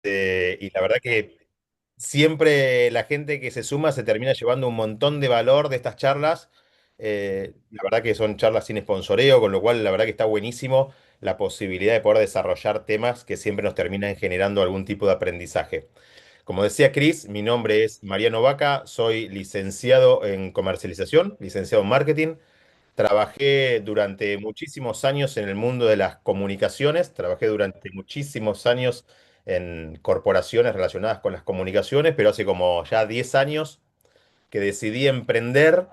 Y la verdad que siempre la gente que se suma se termina llevando un montón de valor de estas charlas. La verdad que son charlas sin sponsoreo, con lo cual la verdad que está buenísimo la posibilidad de poder desarrollar temas que siempre nos terminan generando algún tipo de aprendizaje. Como decía Chris, mi nombre es Mariano Vaca, soy licenciado en comercialización, licenciado en marketing. Trabajé durante muchísimos años en el mundo de las comunicaciones, trabajé durante muchísimos años en corporaciones relacionadas con las comunicaciones, pero hace como ya 10 años que decidí emprender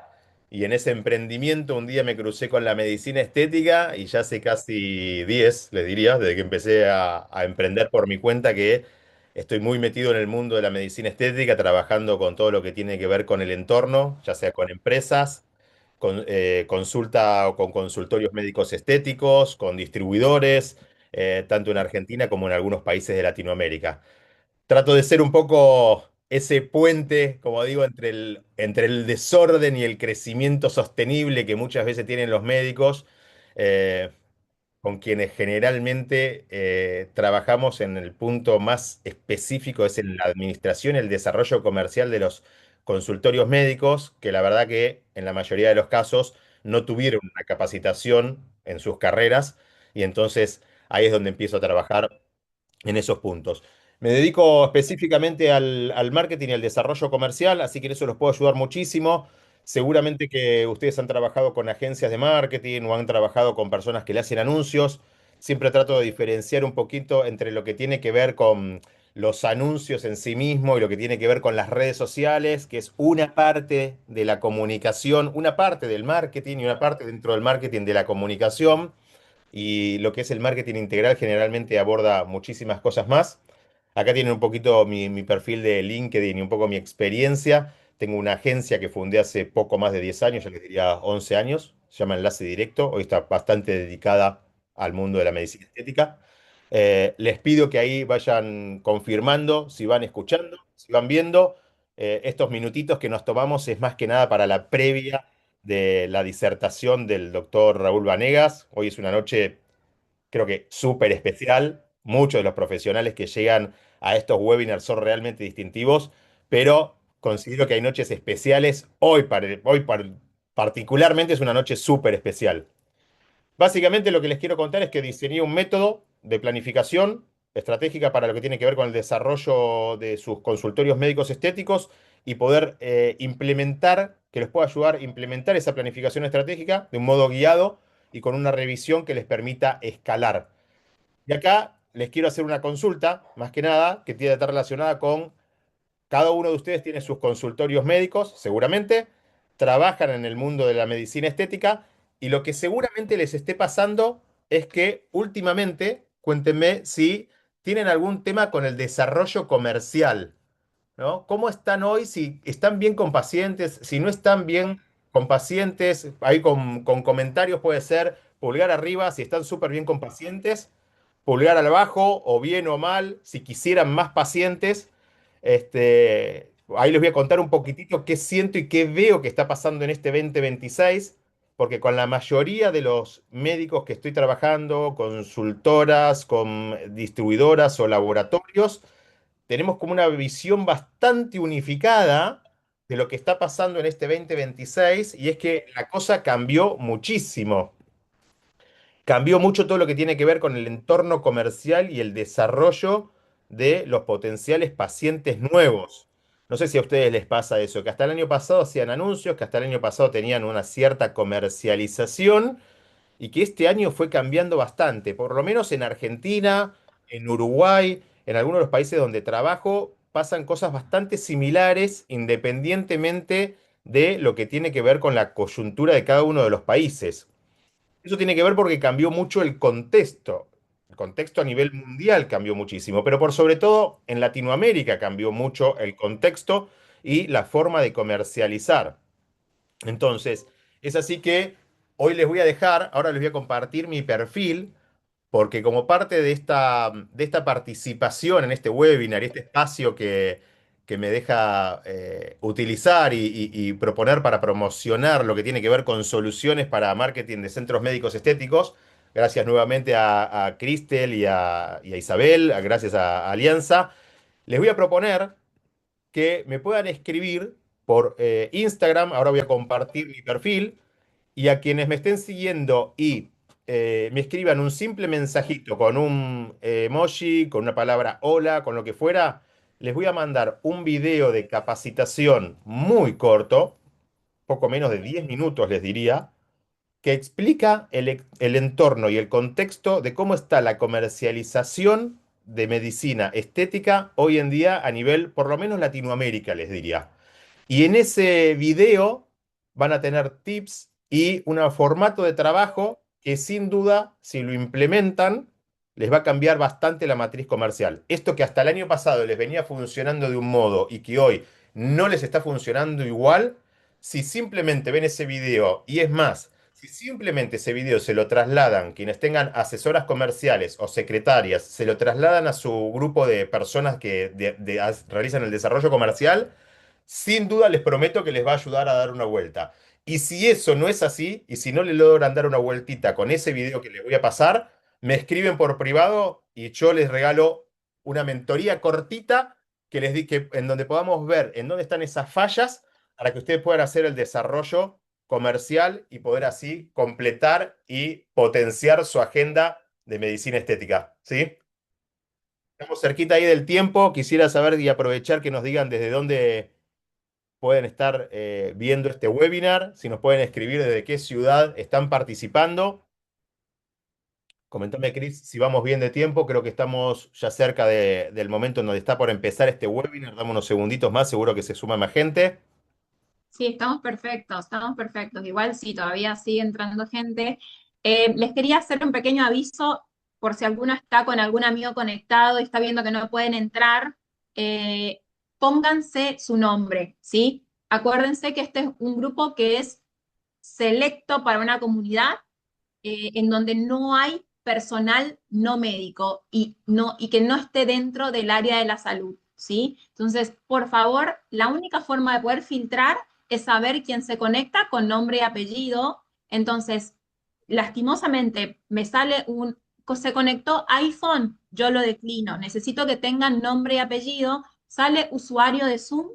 y en ese emprendimiento un día me crucé con la medicina estética y ya hace casi 10, le diría, desde que empecé a emprender por mi cuenta, que estoy muy metido en el mundo de la medicina estética, trabajando con todo lo que tiene que ver con el entorno, ya sea con empresas, con consulta o con consultorios médicos estéticos, con distribuidores, tanto en Argentina como en algunos países de Latinoamérica. Trato de ser un poco ese puente, como digo, entre el desorden y el crecimiento sostenible que muchas veces tienen los médicos, eh, con quienes generalmente trabajamos en el punto más específico, es en la administración y el desarrollo comercial de los consultorios médicos, que la verdad que en la mayoría de los casos no tuvieron una capacitación en sus carreras, y entonces ahí es donde empiezo a trabajar en esos puntos. Me dedico específicamente al marketing y al desarrollo comercial, así que en eso los puedo ayudar muchísimo. Seguramente que ustedes han trabajado con agencias de marketing o han trabajado con personas que le hacen anuncios. Siempre trato de diferenciar un poquito entre lo que tiene que ver con los anuncios en sí mismo y lo que tiene que ver con las redes sociales, que es una parte de la comunicación, una parte del marketing y una parte dentro del marketing de la comunicación. Y lo que es el marketing integral generalmente aborda muchísimas cosas más. Acá tienen un poquito mi perfil de LinkedIn y un poco mi experiencia. Tengo una agencia que fundé hace poco más de 10 años, ya les diría 11 años. Se llama Enlace Directo. Hoy está bastante dedicada al mundo de la medicina estética. Les pido que ahí vayan confirmando, si van escuchando, si van viendo. Estos minutitos que nos tomamos es más que nada para la previa de la disertación del doctor Raúl Vanegas. Hoy es una noche, creo que súper especial. Muchos de los profesionales que llegan a estos webinars son realmente distintivos, pero considero que hay noches especiales. Particularmente es una noche súper especial. Básicamente lo que les quiero contar es que diseñé un método de planificación estratégica para lo que tiene que ver con el desarrollo de sus consultorios médicos estéticos y poder implementar, que les pueda ayudar a implementar esa planificación estratégica de un modo guiado y con una revisión que les permita escalar. Y acá les quiero hacer una consulta, más que nada, que tiene que estar relacionada con cada uno de ustedes tiene sus consultorios médicos, seguramente, trabajan en el mundo de la medicina estética y lo que seguramente les esté pasando es que últimamente, cuéntenme si tienen algún tema con el desarrollo comercial, ¿no? ¿Cómo están hoy? Si están bien con pacientes, si no están bien con pacientes, ahí con comentarios puede ser pulgar arriba si están súper bien con pacientes, pulgar al bajo o bien o mal si quisieran más pacientes. Ahí les voy a contar un poquitito qué siento y qué veo que está pasando en este 2026, porque con la mayoría de los médicos que estoy trabajando, consultoras, con distribuidoras o laboratorios, tenemos como una visión bastante unificada de lo que está pasando en este 2026, y es que la cosa cambió muchísimo. Cambió mucho todo lo que tiene que ver con el entorno comercial y el desarrollo de los potenciales pacientes nuevos. No sé si a ustedes les pasa eso, que hasta el año pasado hacían anuncios, que hasta el año pasado tenían una cierta comercialización y que este año fue cambiando bastante, por lo menos en Argentina, en Uruguay, en algunos de los países donde trabajo, pasan cosas bastante similares independientemente de lo que tiene que ver con la coyuntura de cada uno de los países. Eso tiene que ver porque cambió mucho el contexto. El contexto a nivel mundial cambió muchísimo, pero por sobre todo en Latinoamérica cambió mucho el contexto y la forma de comercializar. Entonces, es así que hoy les voy a dejar, ahora les voy a compartir mi perfil, porque como parte de esta participación en este webinar, este espacio que me deja utilizar y proponer para promocionar lo que tiene que ver con soluciones para marketing de centros médicos estéticos, Gracias nuevamente a Cristel y a Isabel, gracias a Alianza. Les voy a proponer que me puedan escribir por Instagram. Ahora voy a compartir mi perfil y a quienes me estén siguiendo y me escriban un simple mensajito con un emoji, con una palabra hola, con lo que fuera, les voy a mandar un video de capacitación muy corto, poco menos de 10 minutos les diría, que explica el entorno y el contexto de cómo está la comercialización de medicina estética hoy en día a nivel, por lo menos Latinoamérica, les diría. Y en ese video van a tener tips y un formato de trabajo que sin duda, si lo implementan, les va a cambiar bastante la matriz comercial. Esto que hasta el año pasado les venía funcionando de un modo y que hoy no les está funcionando igual, si simplemente ven ese video y es más, si simplemente ese video se lo trasladan, quienes tengan asesoras comerciales o secretarias, se lo trasladan a su grupo de personas que realizan el desarrollo comercial, sin duda les prometo que les va a ayudar a dar una vuelta. Y si eso no es así, y si no le logran dar una vueltita con ese video que les voy a pasar, me escriben por privado y yo les regalo una mentoría cortita que les di en donde podamos ver en dónde están esas fallas para que ustedes puedan hacer el desarrollo comercial y poder así completar y potenciar su agenda de medicina estética. ¿Sí? Estamos cerquita ahí del tiempo. Quisiera saber y aprovechar que nos digan desde dónde pueden estar viendo este webinar, si nos pueden escribir desde qué ciudad están participando. Comentame, Cris, si vamos bien de tiempo, creo que estamos ya cerca del momento en donde está por empezar este webinar. Dame unos segunditos más, seguro que se suma más gente. Sí, estamos perfectos, estamos perfectos. Igual sí, todavía sigue entrando gente. Les quería hacer un pequeño aviso por si alguno está con algún amigo conectado y está viendo que no pueden entrar. eh, Pónganse su nombre, ¿sí? Acuérdense que este es un grupo que es selecto para una comunidad en donde no hay personal no médico y que no esté dentro del área de la salud, ¿sí? Entonces, por favor, la única forma de poder filtrar es saber quién se conecta con nombre y apellido. Entonces, lastimosamente, me sale se conectó iPhone, yo lo declino. Necesito que tengan nombre y apellido. Sale usuario de Zoom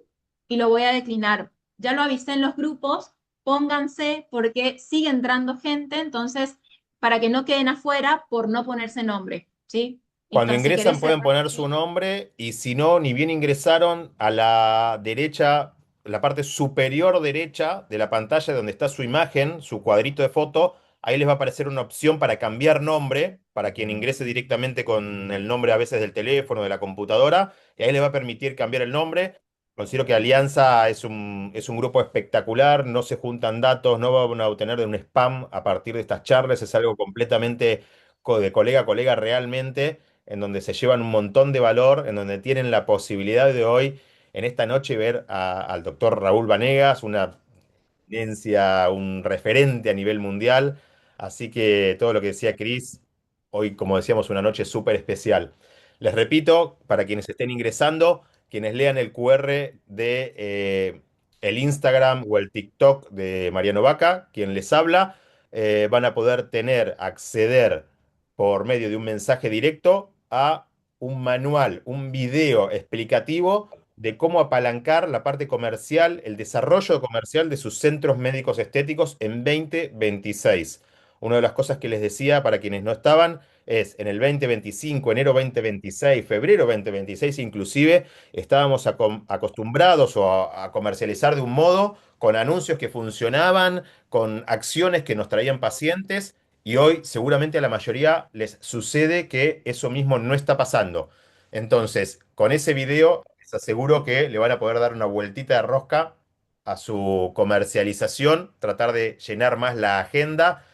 y lo voy a declinar. Ya lo avisé en los grupos, pónganse porque sigue entrando gente, entonces para que no queden afuera por no ponerse nombre, ¿sí? Cuando Entonces, si ingresan querés pueden cerrar. poner su nombre y si no, ni bien ingresaron a la derecha, la parte superior derecha de la pantalla donde está su imagen, su cuadrito de foto, ahí les va a aparecer una opción para cambiar nombre, para quien ingrese directamente con el nombre a veces del teléfono, de la computadora, y ahí les va a permitir cambiar el nombre. Considero que Alianza es un grupo espectacular, no se juntan datos, no van a obtener de un spam a partir de estas charlas, es algo completamente de colega a colega realmente en donde se llevan un montón de valor, en donde tienen la posibilidad de hoy, en esta noche, ver al doctor Raúl Vanegas, una eminencia, un referente a nivel mundial. Así que todo lo que decía Chris, hoy, como decíamos, una noche súper especial. Les repito, para quienes estén ingresando, quienes lean el QR de el Instagram o el TikTok de Mariano Vaca, quien les habla, van a poder acceder por medio de un mensaje directo a un manual, un video explicativo de cómo apalancar la parte comercial, el desarrollo comercial de sus centros médicos estéticos en 2026. Una de las cosas que les decía para quienes no estaban es en el 2025, enero 2026, febrero 2026 inclusive, estábamos acostumbrados a comercializar de un modo con anuncios que funcionaban, con acciones que nos traían pacientes y hoy seguramente a la mayoría les sucede que eso mismo no está pasando. Entonces, con ese video, les aseguro que le van a poder dar una vueltita de rosca a su comercialización, tratar de llenar más la agenda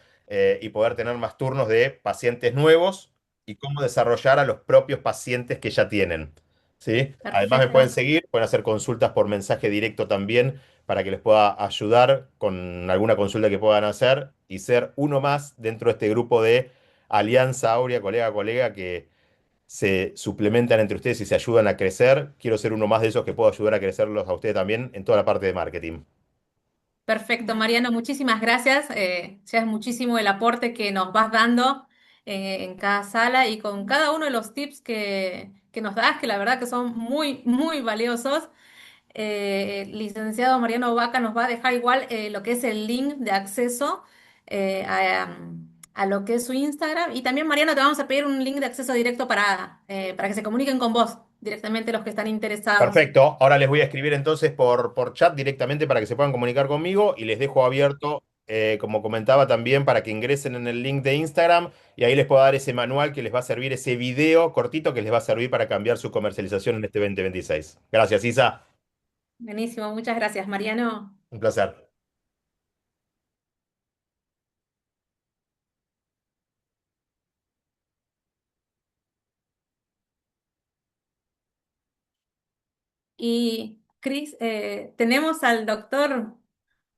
y poder tener más turnos de pacientes nuevos y cómo desarrollar a los propios pacientes que ya tienen. ¿Sí? Además, me pueden Perfecto. seguir, pueden hacer consultas por mensaje directo también para que les pueda ayudar con alguna consulta que puedan hacer y ser uno más dentro de este grupo de Alianza Aurea, colega a colega, que se suplementan entre ustedes y se ayudan a crecer. Quiero ser uno más de esos que puedo ayudar a crecerlos a ustedes también en toda la parte de marketing. Perfecto, Mariano, muchísimas gracias. Ya es muchísimo el aporte que nos vas dando. en cada sala y con cada uno de los tips que nos das, que la verdad que son muy, muy valiosos. El licenciado Mariano Vaca nos va a dejar igual lo que es el link de acceso a lo que es su Instagram. Y también, Mariano, te vamos a pedir un link de acceso directo para que se comuniquen con vos directamente los que están interesados. Perfecto. Ahora les voy a escribir entonces por chat directamente para que se puedan comunicar conmigo y les dejo abierto, como comentaba también, para que ingresen en el link de Instagram y ahí les puedo dar ese manual que les va a servir, ese video cortito que les va a servir para cambiar su comercialización en este 2026. Gracias, Isa. Buenísimo, muchas gracias, Mariano. Un placer. Y Cris, tenemos al doctor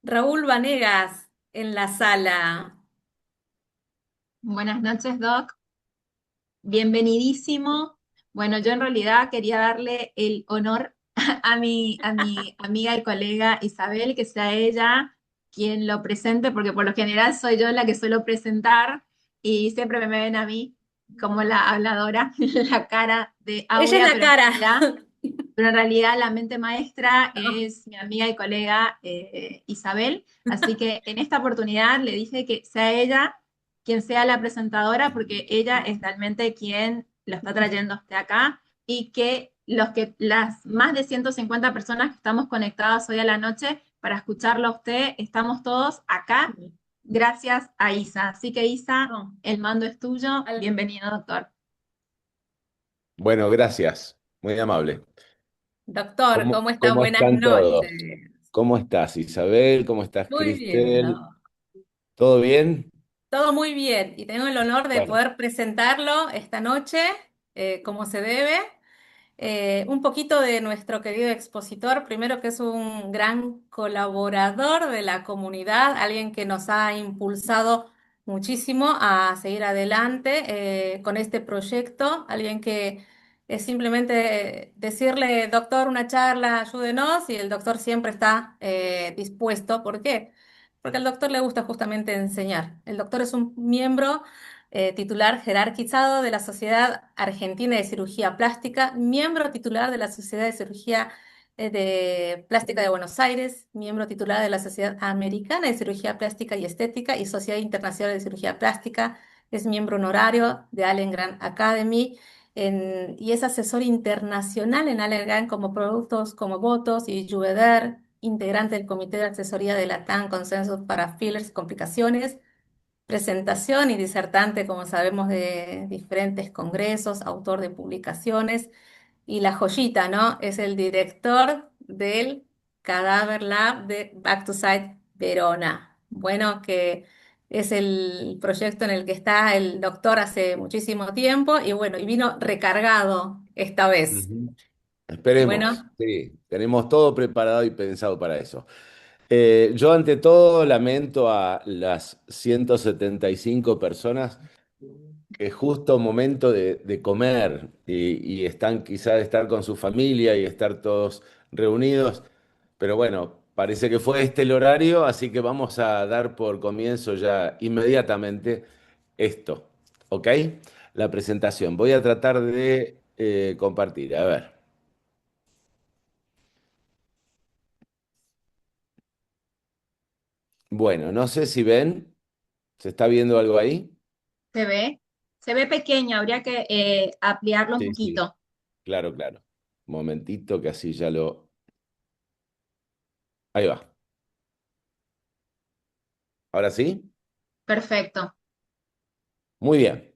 Raúl Vanegas en la sala. Buenas noches, Doc. Bienvenidísimo. Bueno, yo en realidad quería darle el honor a mi amiga y colega Isabel, que sea ella quien lo presente, porque por lo general soy yo la que suelo presentar y siempre me ven a mí como la habladora, la cara de Ella es Aurea, la cara. pero en realidad la mente maestra es mi amiga y colega Isabel. Así que en esta oportunidad le dije que sea ella quien sea la presentadora, porque ella es realmente quien lo está trayendo hasta acá y que las más de 150 personas que estamos conectadas hoy a la noche para escucharlo a usted, estamos todos acá gracias a Isa. Así que Isa, No, el mando es tuyo. al- Bienvenido, doctor. Bueno, gracias, muy amable. Doctor, ¿cómo está? ¿Cómo Buenas están todos? noches. ¿Cómo estás, Isabel? ¿Cómo estás, Muy bien, Cristel? ¿no? ¿Todo bien? Todo muy bien y tengo el honor de Bueno. poder presentarlo esta noche, como se debe. Un poquito de nuestro querido expositor, primero que es un gran colaborador de la comunidad, alguien que nos ha impulsado muchísimo a seguir adelante con este proyecto, alguien que es simplemente decirle, doctor, una charla, ayúdenos, y el doctor siempre está dispuesto. ¿Por qué? Porque al doctor le gusta justamente enseñar. El doctor es un miembro titular jerarquizado de la Sociedad Argentina de Cirugía Plástica, miembro titular de la Sociedad de Cirugía de Plástica de Buenos Aires, miembro titular de la Sociedad Americana de Cirugía Plástica y Estética y Sociedad Internacional de Cirugía Plástica, es miembro honorario de Allen Grant Academy y es asesor internacional en Allen Grant como productos como Botox y Juveder, integrante del Comité de Asesoría de la TAN Consensus para Fillers y Complicaciones, presentación y disertante, como sabemos, de diferentes congresos, autor de publicaciones, y la joyita, ¿no? Es el director del Cadaver Lab de Back to Site Verona. Bueno, que es el proyecto en el que está el doctor hace muchísimo tiempo y bueno, y vino recargado esta vez. Ujú. Esperemos, Bueno, sí, tenemos todo preparado y pensado para eso. Yo ante todo lamento a las 175 personas que justo momento de comer y están quizá de estar con su familia y estar todos reunidos, pero bueno, parece que fue este el horario, así que vamos a dar por comienzo ya inmediatamente esto, ¿ok? La presentación. Voy a tratar de compartir, a ver. Bueno, no sé si ven, ¿se está viendo algo ahí? ¿Se ve? Se ve pequeño, habría que ampliarlo un Sí, sí, poquito. claro, claro. Momentito que así ya lo... Ahí va. ¿Ahora sí? Perfecto. Muy bien.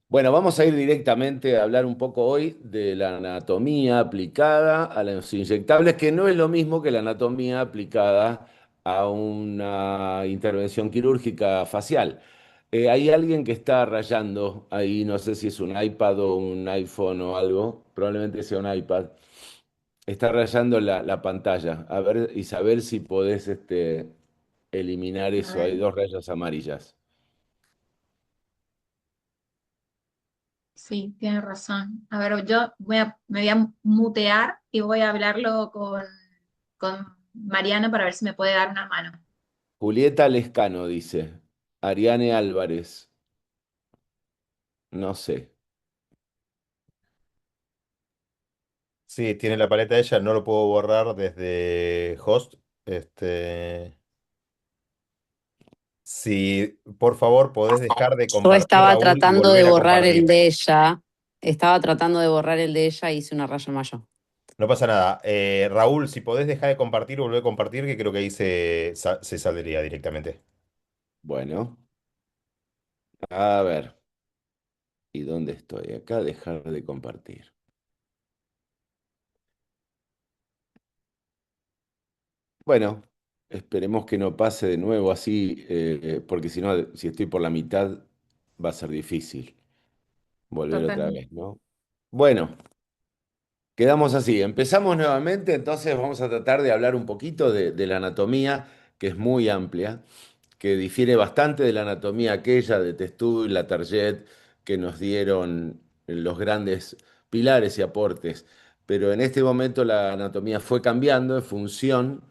Bueno, vamos a ir directamente a hablar un poco hoy de la anatomía aplicada a los inyectables, que no es lo mismo que la anatomía aplicada a una intervención quirúrgica facial. Hay alguien que está rayando ahí, no sé si es un iPad o un iPhone o algo, probablemente sea un iPad. Está rayando la pantalla. A ver, y saber si podés eliminar A eso. Hay ver. dos rayas amarillas. Sí, tienes razón. A ver, me voy a mutear y voy a hablarlo con Mariano para ver si me puede dar una mano. Julieta Lescano dice. Ariane Álvarez. No sé. Sí, tiene la paleta ella, no lo puedo borrar desde host. Este, si por favor podés dejar de Yo compartir, estaba Raúl, y tratando de volver a borrar el compartir. de ella. Estaba tratando de borrar el de ella y hice una raya mayor. No pasa nada. Raúl, si podés dejar de compartir, volver a compartir, que creo que ahí se saldría directamente. Bueno, a ver. ¿Y dónde estoy? Acá dejar de compartir. Bueno, esperemos que no pase de nuevo así, porque si no, si estoy por la mitad, va a ser difícil volver otra Totalmente. vez, ¿no? Bueno, quedamos así. Empezamos nuevamente, entonces vamos a tratar de hablar un poquito de la anatomía, que es muy amplia, que difiere bastante de la anatomía aquella de Testú y Latarjet que nos dieron los grandes pilares y aportes. Pero en este momento la anatomía fue cambiando en función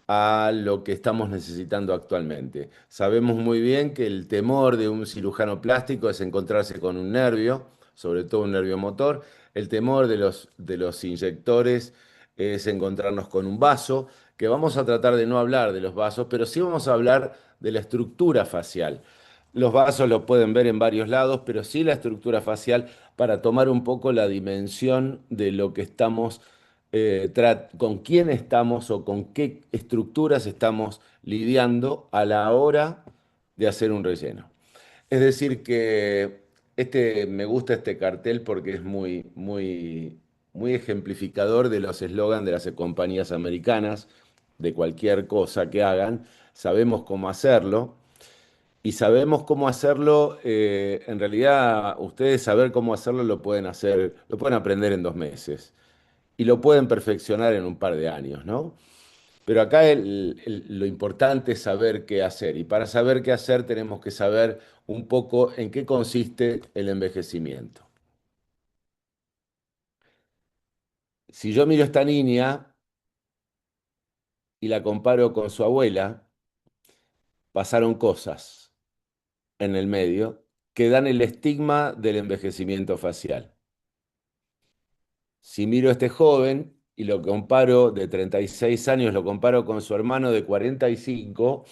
a lo que estamos necesitando actualmente. Sabemos muy bien que el temor de un cirujano plástico es encontrarse con un nervio, sobre todo un nervio motor. El temor de los inyectores es encontrarnos con un vaso, que vamos a tratar de no hablar de los vasos, pero sí vamos a hablar de la estructura facial. Los vasos los pueden ver en varios lados, pero sí la estructura facial para tomar un poco la dimensión de lo que estamos, con quién estamos o con qué estructuras estamos lidiando a la hora de hacer un relleno. Es decir, que me gusta este cartel porque es muy ejemplificador de los eslogans de las compañías americanas, de cualquier cosa que hagan. Sabemos cómo hacerlo. Y sabemos cómo hacerlo, en realidad ustedes saber cómo hacerlo lo pueden hacer, lo pueden aprender en 2 meses y lo pueden perfeccionar en un par de años, ¿no? Pero acá lo importante es saber qué hacer y para saber qué hacer tenemos que saber un poco en qué consiste el envejecimiento. Si yo miro a esta niña y la comparo con su abuela, pasaron cosas en el medio que dan el estigma del envejecimiento facial. Si miro a este joven y lo comparo de 36 años, lo comparo con su hermano de 45,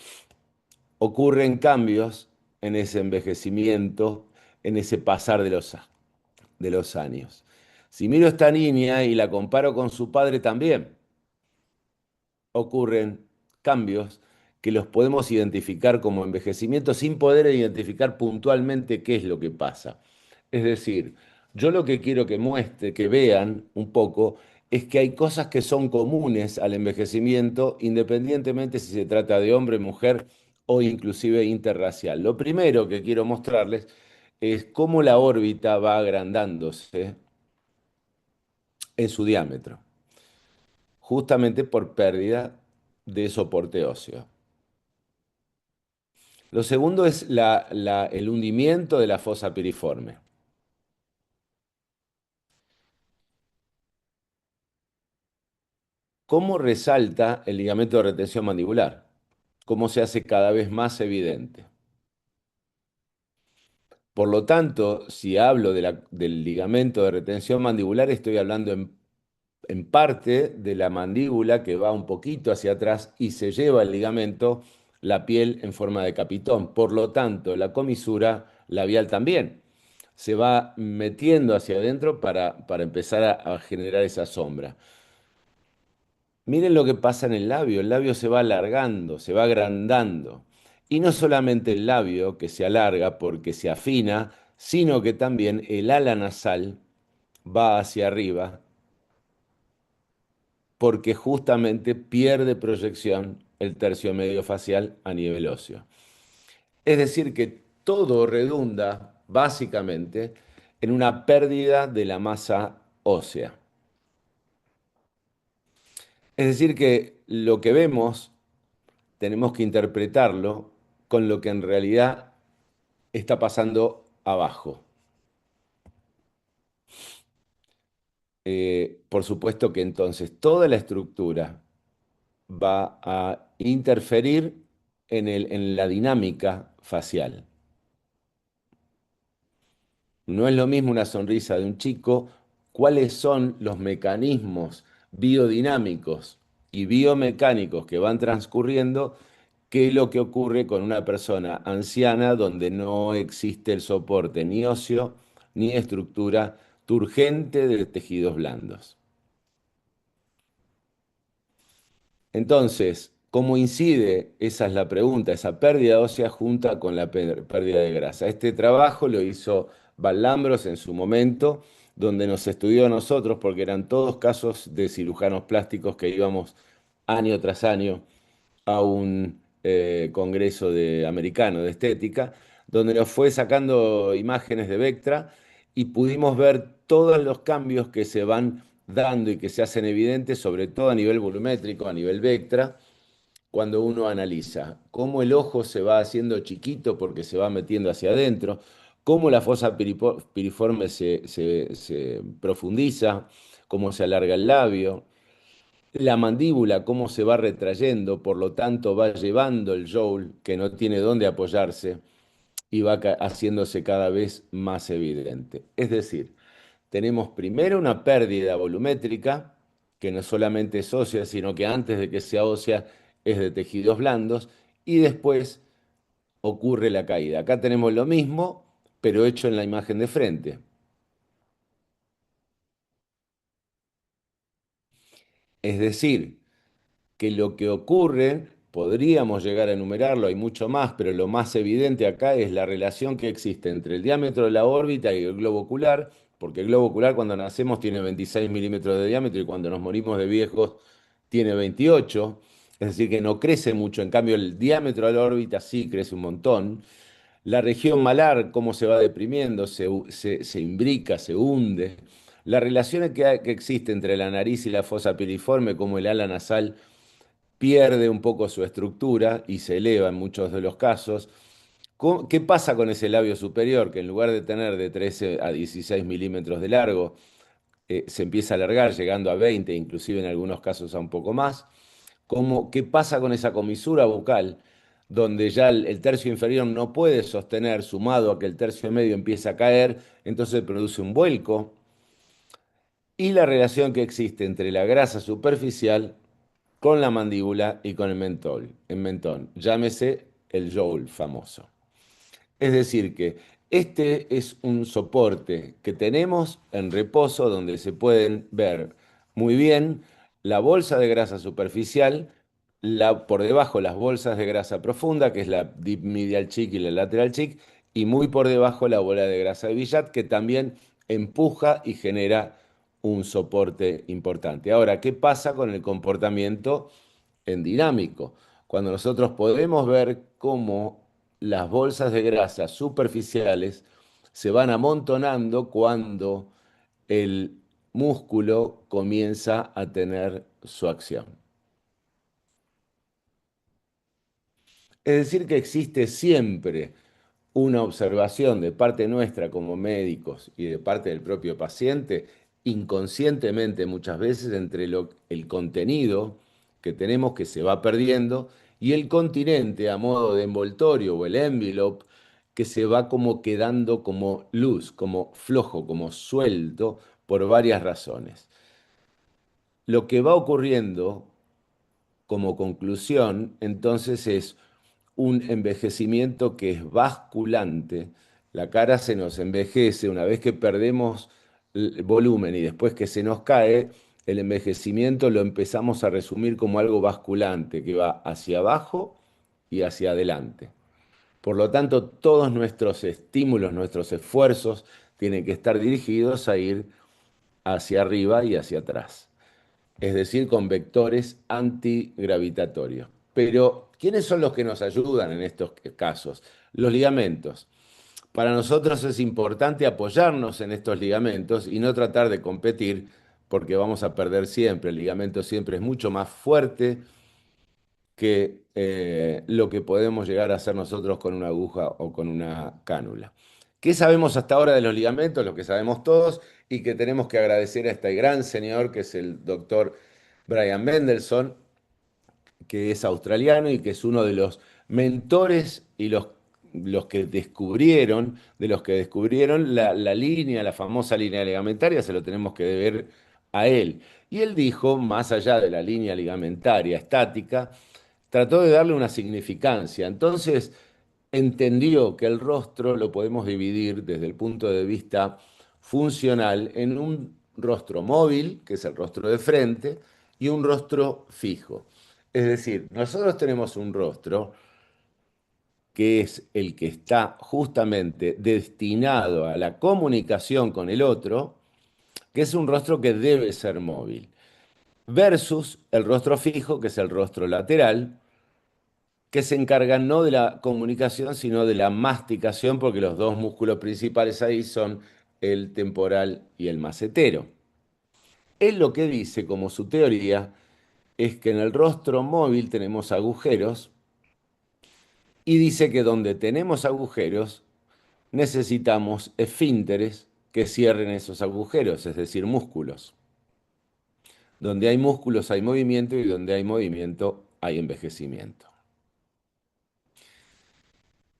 ocurren cambios en ese envejecimiento, en ese pasar de los años. Si miro a esta niña y la comparo con su padre también, ocurren cambios que los podemos identificar como envejecimiento sin poder identificar puntualmente qué es lo que pasa. Es decir, yo lo que quiero que muestre, que vean un poco, es que hay cosas que son comunes al envejecimiento, independientemente si se trata de hombre, mujer o inclusive interracial. Lo primero que quiero mostrarles es cómo la órbita va agrandándose en su diámetro, justamente por pérdida de soporte óseo. Lo segundo es el hundimiento de la fosa piriforme. ¿Cómo resalta el ligamento de retención mandibular? ¿Cómo se hace cada vez más evidente? Por lo tanto, si hablo del ligamento de retención mandibular, estoy hablando en parte de la mandíbula que va un poquito hacia atrás y se lleva el ligamento, la piel en forma de capitón. Por lo tanto, la comisura labial también se va metiendo hacia adentro para empezar a generar esa sombra. Miren lo que pasa en el labio se va alargando, se va agrandando. Y no solamente el labio que se alarga porque se afina, sino que también el ala nasal va hacia arriba porque justamente pierde proyección el tercio medio facial a nivel óseo. Es decir, que todo redunda básicamente en una pérdida de la masa ósea. Es decir, que lo que vemos tenemos que interpretarlo con lo que en realidad está pasando abajo. Por supuesto que entonces toda la estructura va a interferir en la dinámica facial. No es lo mismo una sonrisa de un chico, cuáles son los mecanismos biodinámicos y biomecánicos que van transcurriendo, qué es lo que ocurre con una persona anciana donde no existe el soporte ni óseo ni estructura turgente de tejidos blandos. Entonces, ¿cómo incide? Esa es la pregunta, esa pérdida ósea junta con la pérdida de grasa. Este trabajo lo hizo Lambros en su momento, donde nos estudió a nosotros, porque eran todos casos de cirujanos plásticos que íbamos año tras año a un congreso americano de estética, donde nos fue sacando imágenes de Vectra y pudimos ver todos los cambios que se van dando y que se hacen evidentes, sobre todo a nivel volumétrico, a nivel Vectra, cuando uno analiza cómo el ojo se va haciendo chiquito porque se va metiendo hacia adentro, cómo la fosa piriforme se profundiza, cómo se alarga el labio, la mandíbula, cómo se va retrayendo, por lo tanto va llevando el jowl que no tiene dónde apoyarse y va haciéndose cada vez más evidente. Es decir, tenemos primero una pérdida volumétrica, que no solamente es ósea, sino que antes de que sea ósea es de tejidos blandos, y después ocurre la caída. Acá tenemos lo mismo, pero hecho en la imagen de frente. Es decir, que lo que ocurre, podríamos llegar a enumerarlo, hay mucho más, pero lo más evidente acá es la relación que existe entre el diámetro de la órbita y el globo ocular, porque el globo ocular cuando nacemos tiene 26 milímetros de diámetro y cuando nos morimos de viejos tiene 28, es decir, que no crece mucho, en cambio el diámetro de la órbita sí crece un montón. La región malar, cómo se va deprimiendo, se imbrica, se hunde. La relación que existe entre la nariz y la fosa piriforme, como el ala nasal pierde un poco su estructura y se eleva en muchos de los casos. ¿Qué pasa con ese labio superior? Que en lugar de tener de 13 a 16 milímetros de largo, se empieza a alargar, llegando a 20, inclusive en algunos casos a un poco más. ¿Qué pasa con esa comisura bucal? Donde ya el tercio inferior no puede sostener, sumado a que el tercio medio empieza a caer, entonces produce un vuelco. Y la relación que existe entre la grasa superficial con la mandíbula y con el mentón. Llámese el jowl famoso. Es decir, que este es un soporte que tenemos en reposo donde se pueden ver muy bien la bolsa de grasa superficial, por debajo las bolsas de grasa profunda, que es la deep medial cheek y la lateral cheek, y muy por debajo la bola de grasa de Billat, que también empuja y genera un soporte importante. Ahora, ¿qué pasa con el comportamiento en dinámico? Cuando nosotros podemos ver cómo las bolsas de grasa superficiales se van amontonando cuando el músculo comienza a tener su acción. Es decir, que existe siempre una observación de parte nuestra como médicos y de parte del propio paciente, inconscientemente muchas veces, entre el contenido que tenemos que se va perdiendo y el continente a modo de envoltorio o el envelope que se va como quedando como luz, como flojo, como suelto por varias razones. Lo que va ocurriendo como conclusión, entonces, es un envejecimiento que es basculante. La cara se nos envejece una vez que perdemos el volumen y después que se nos cae, el envejecimiento lo empezamos a resumir como algo basculante, que va hacia abajo y hacia adelante. Por lo tanto, todos nuestros estímulos, nuestros esfuerzos tienen que estar dirigidos a ir hacia arriba y hacia atrás, es decir, con vectores antigravitatorios. Pero, ¿quiénes son los que nos ayudan en estos casos? Los ligamentos. Para nosotros es importante apoyarnos en estos ligamentos y no tratar de competir porque vamos a perder siempre. El ligamento siempre es mucho más fuerte que lo que podemos llegar a hacer nosotros con una aguja o con una cánula. ¿Qué sabemos hasta ahora de los ligamentos? Lo que sabemos todos y que tenemos que agradecer a este gran señor que es el doctor Brian Mendelssohn, que es australiano y que es uno de los mentores y los los que descubrieron, de los que descubrieron la línea, la famosa línea ligamentaria, se lo tenemos que deber a él. Y él dijo, más allá de la línea ligamentaria estática, trató de darle una significancia. Entonces, entendió que el rostro lo podemos dividir desde el punto de vista funcional en un rostro móvil, que es el rostro de frente, y un rostro fijo. Es decir, nosotros tenemos un rostro que es el que está justamente destinado a la comunicación con el otro, que es un rostro que debe ser móvil, versus el rostro fijo, que es el rostro lateral, que se encargan no de la comunicación, sino de la masticación, porque los dos músculos principales ahí son el temporal y el macetero. Él lo que dice, como su teoría, es que en el rostro móvil tenemos agujeros y dice que donde tenemos agujeros necesitamos esfínteres que cierren esos agujeros, es decir, músculos. Donde hay músculos hay movimiento y donde hay movimiento hay envejecimiento.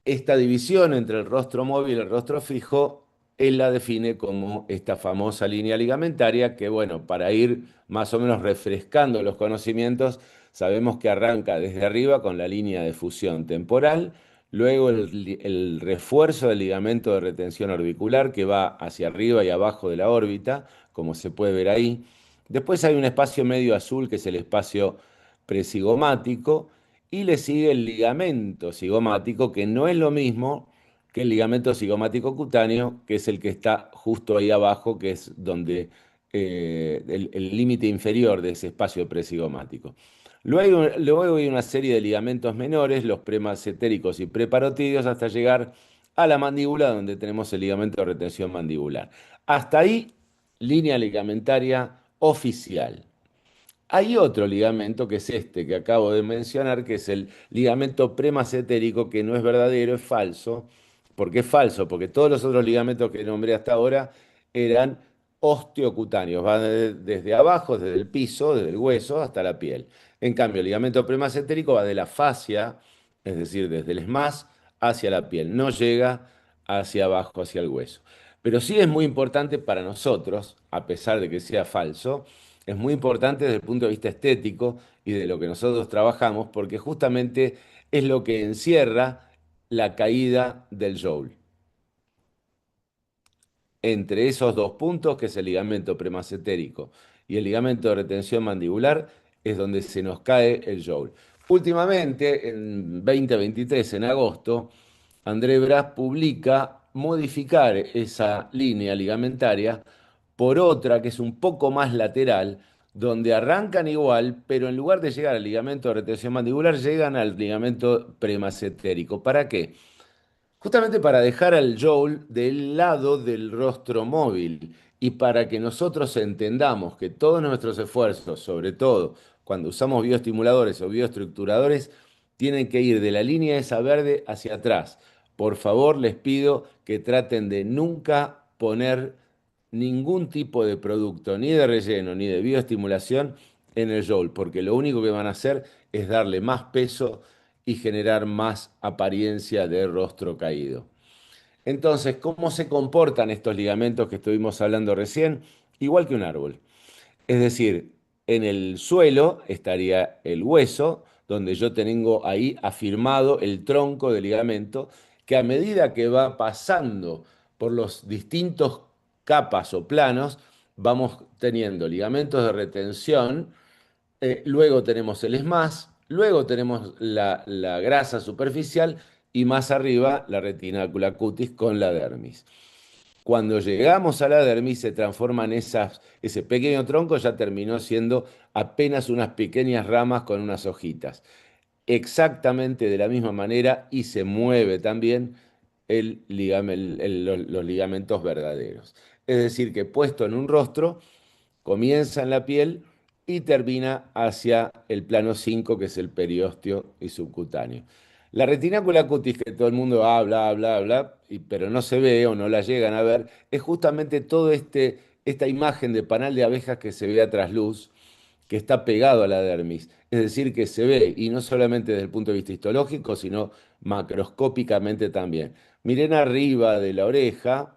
Esta división entre el rostro móvil y el rostro fijo, él la define como esta famosa línea ligamentaria que, bueno, para ir más o menos refrescando los conocimientos, sabemos que arranca desde arriba con la línea de fusión temporal, luego el refuerzo del ligamento de retención orbicular que va hacia arriba y abajo de la órbita, como se puede ver ahí. Después hay un espacio medio azul que es el espacio presigomático y le sigue el ligamento cigomático, que no es lo mismo que el ligamento cigomático cutáneo, que es el que está justo ahí abajo, que es donde el límite inferior de ese espacio presigomático. Luego hay una serie de ligamentos menores, los premasentéricos y preparotídeos, hasta llegar a la mandíbula, donde tenemos el ligamento de retención mandibular. Hasta ahí, línea ligamentaria oficial. Hay otro ligamento que es este que acabo de mencionar, que es el ligamento premasentérico, que no es verdadero, es falso. ¿Por qué es falso? Porque todos los otros ligamentos que nombré hasta ahora eran osteocutáneos, van desde abajo, desde el piso, desde el hueso hasta la piel. En cambio, el ligamento premasentérico va de la fascia, es decir, desde el esmás hacia la piel, no llega hacia abajo, hacia el hueso. Pero sí es muy importante para nosotros, a pesar de que sea falso, es muy importante desde el punto de vista estético y de lo que nosotros trabajamos, porque justamente es lo que encierra la caída del joule. Entre esos dos puntos, que es el ligamento premasentérico y el ligamento de retención mandibular, es donde se nos cae el joule. Últimamente, en 2023, en agosto, André Brás publica modificar esa línea ligamentaria por otra que es un poco más lateral, donde arrancan igual, pero en lugar de llegar al ligamento de retención mandibular, llegan al ligamento premasentérico. ¿Para qué? Justamente para dejar al Joel del lado del rostro móvil y para que nosotros entendamos que todos nuestros esfuerzos, sobre todo cuando usamos bioestimuladores o bioestructuradores, tienen que ir de la línea esa verde hacia atrás. Por favor, les pido que traten de nunca poner ningún tipo de producto, ni de relleno, ni de bioestimulación en el Joel, porque lo único que van a hacer es darle más peso y generar más apariencia de rostro caído. Entonces, ¿cómo se comportan estos ligamentos que estuvimos hablando recién? Igual que un árbol. Es decir, en el suelo estaría el hueso, donde yo tengo ahí afirmado el tronco del ligamento, que a medida que va pasando por los distintos capas o planos, vamos teniendo ligamentos de retención, luego tenemos el esmás, luego tenemos la grasa superficial y más arriba la retinácula cutis con la dermis. Cuando llegamos a la dermis se transforman ese pequeño tronco, ya terminó siendo apenas unas pequeñas ramas con unas hojitas. Exactamente de la misma manera y se mueve también los ligamentos verdaderos. Es decir, que puesto en un rostro, comienza en la piel y termina hacia el plano 5, que es el periósteo y subcutáneo. La retinácula cutis, que todo el mundo habla, habla, habla, pero no se ve o no la llegan a ver, es justamente esta imagen de panal de abejas que se ve a trasluz, que está pegado a la dermis. Es decir, que se ve, y no solamente desde el punto de vista histológico, sino macroscópicamente también. Miren arriba de la oreja,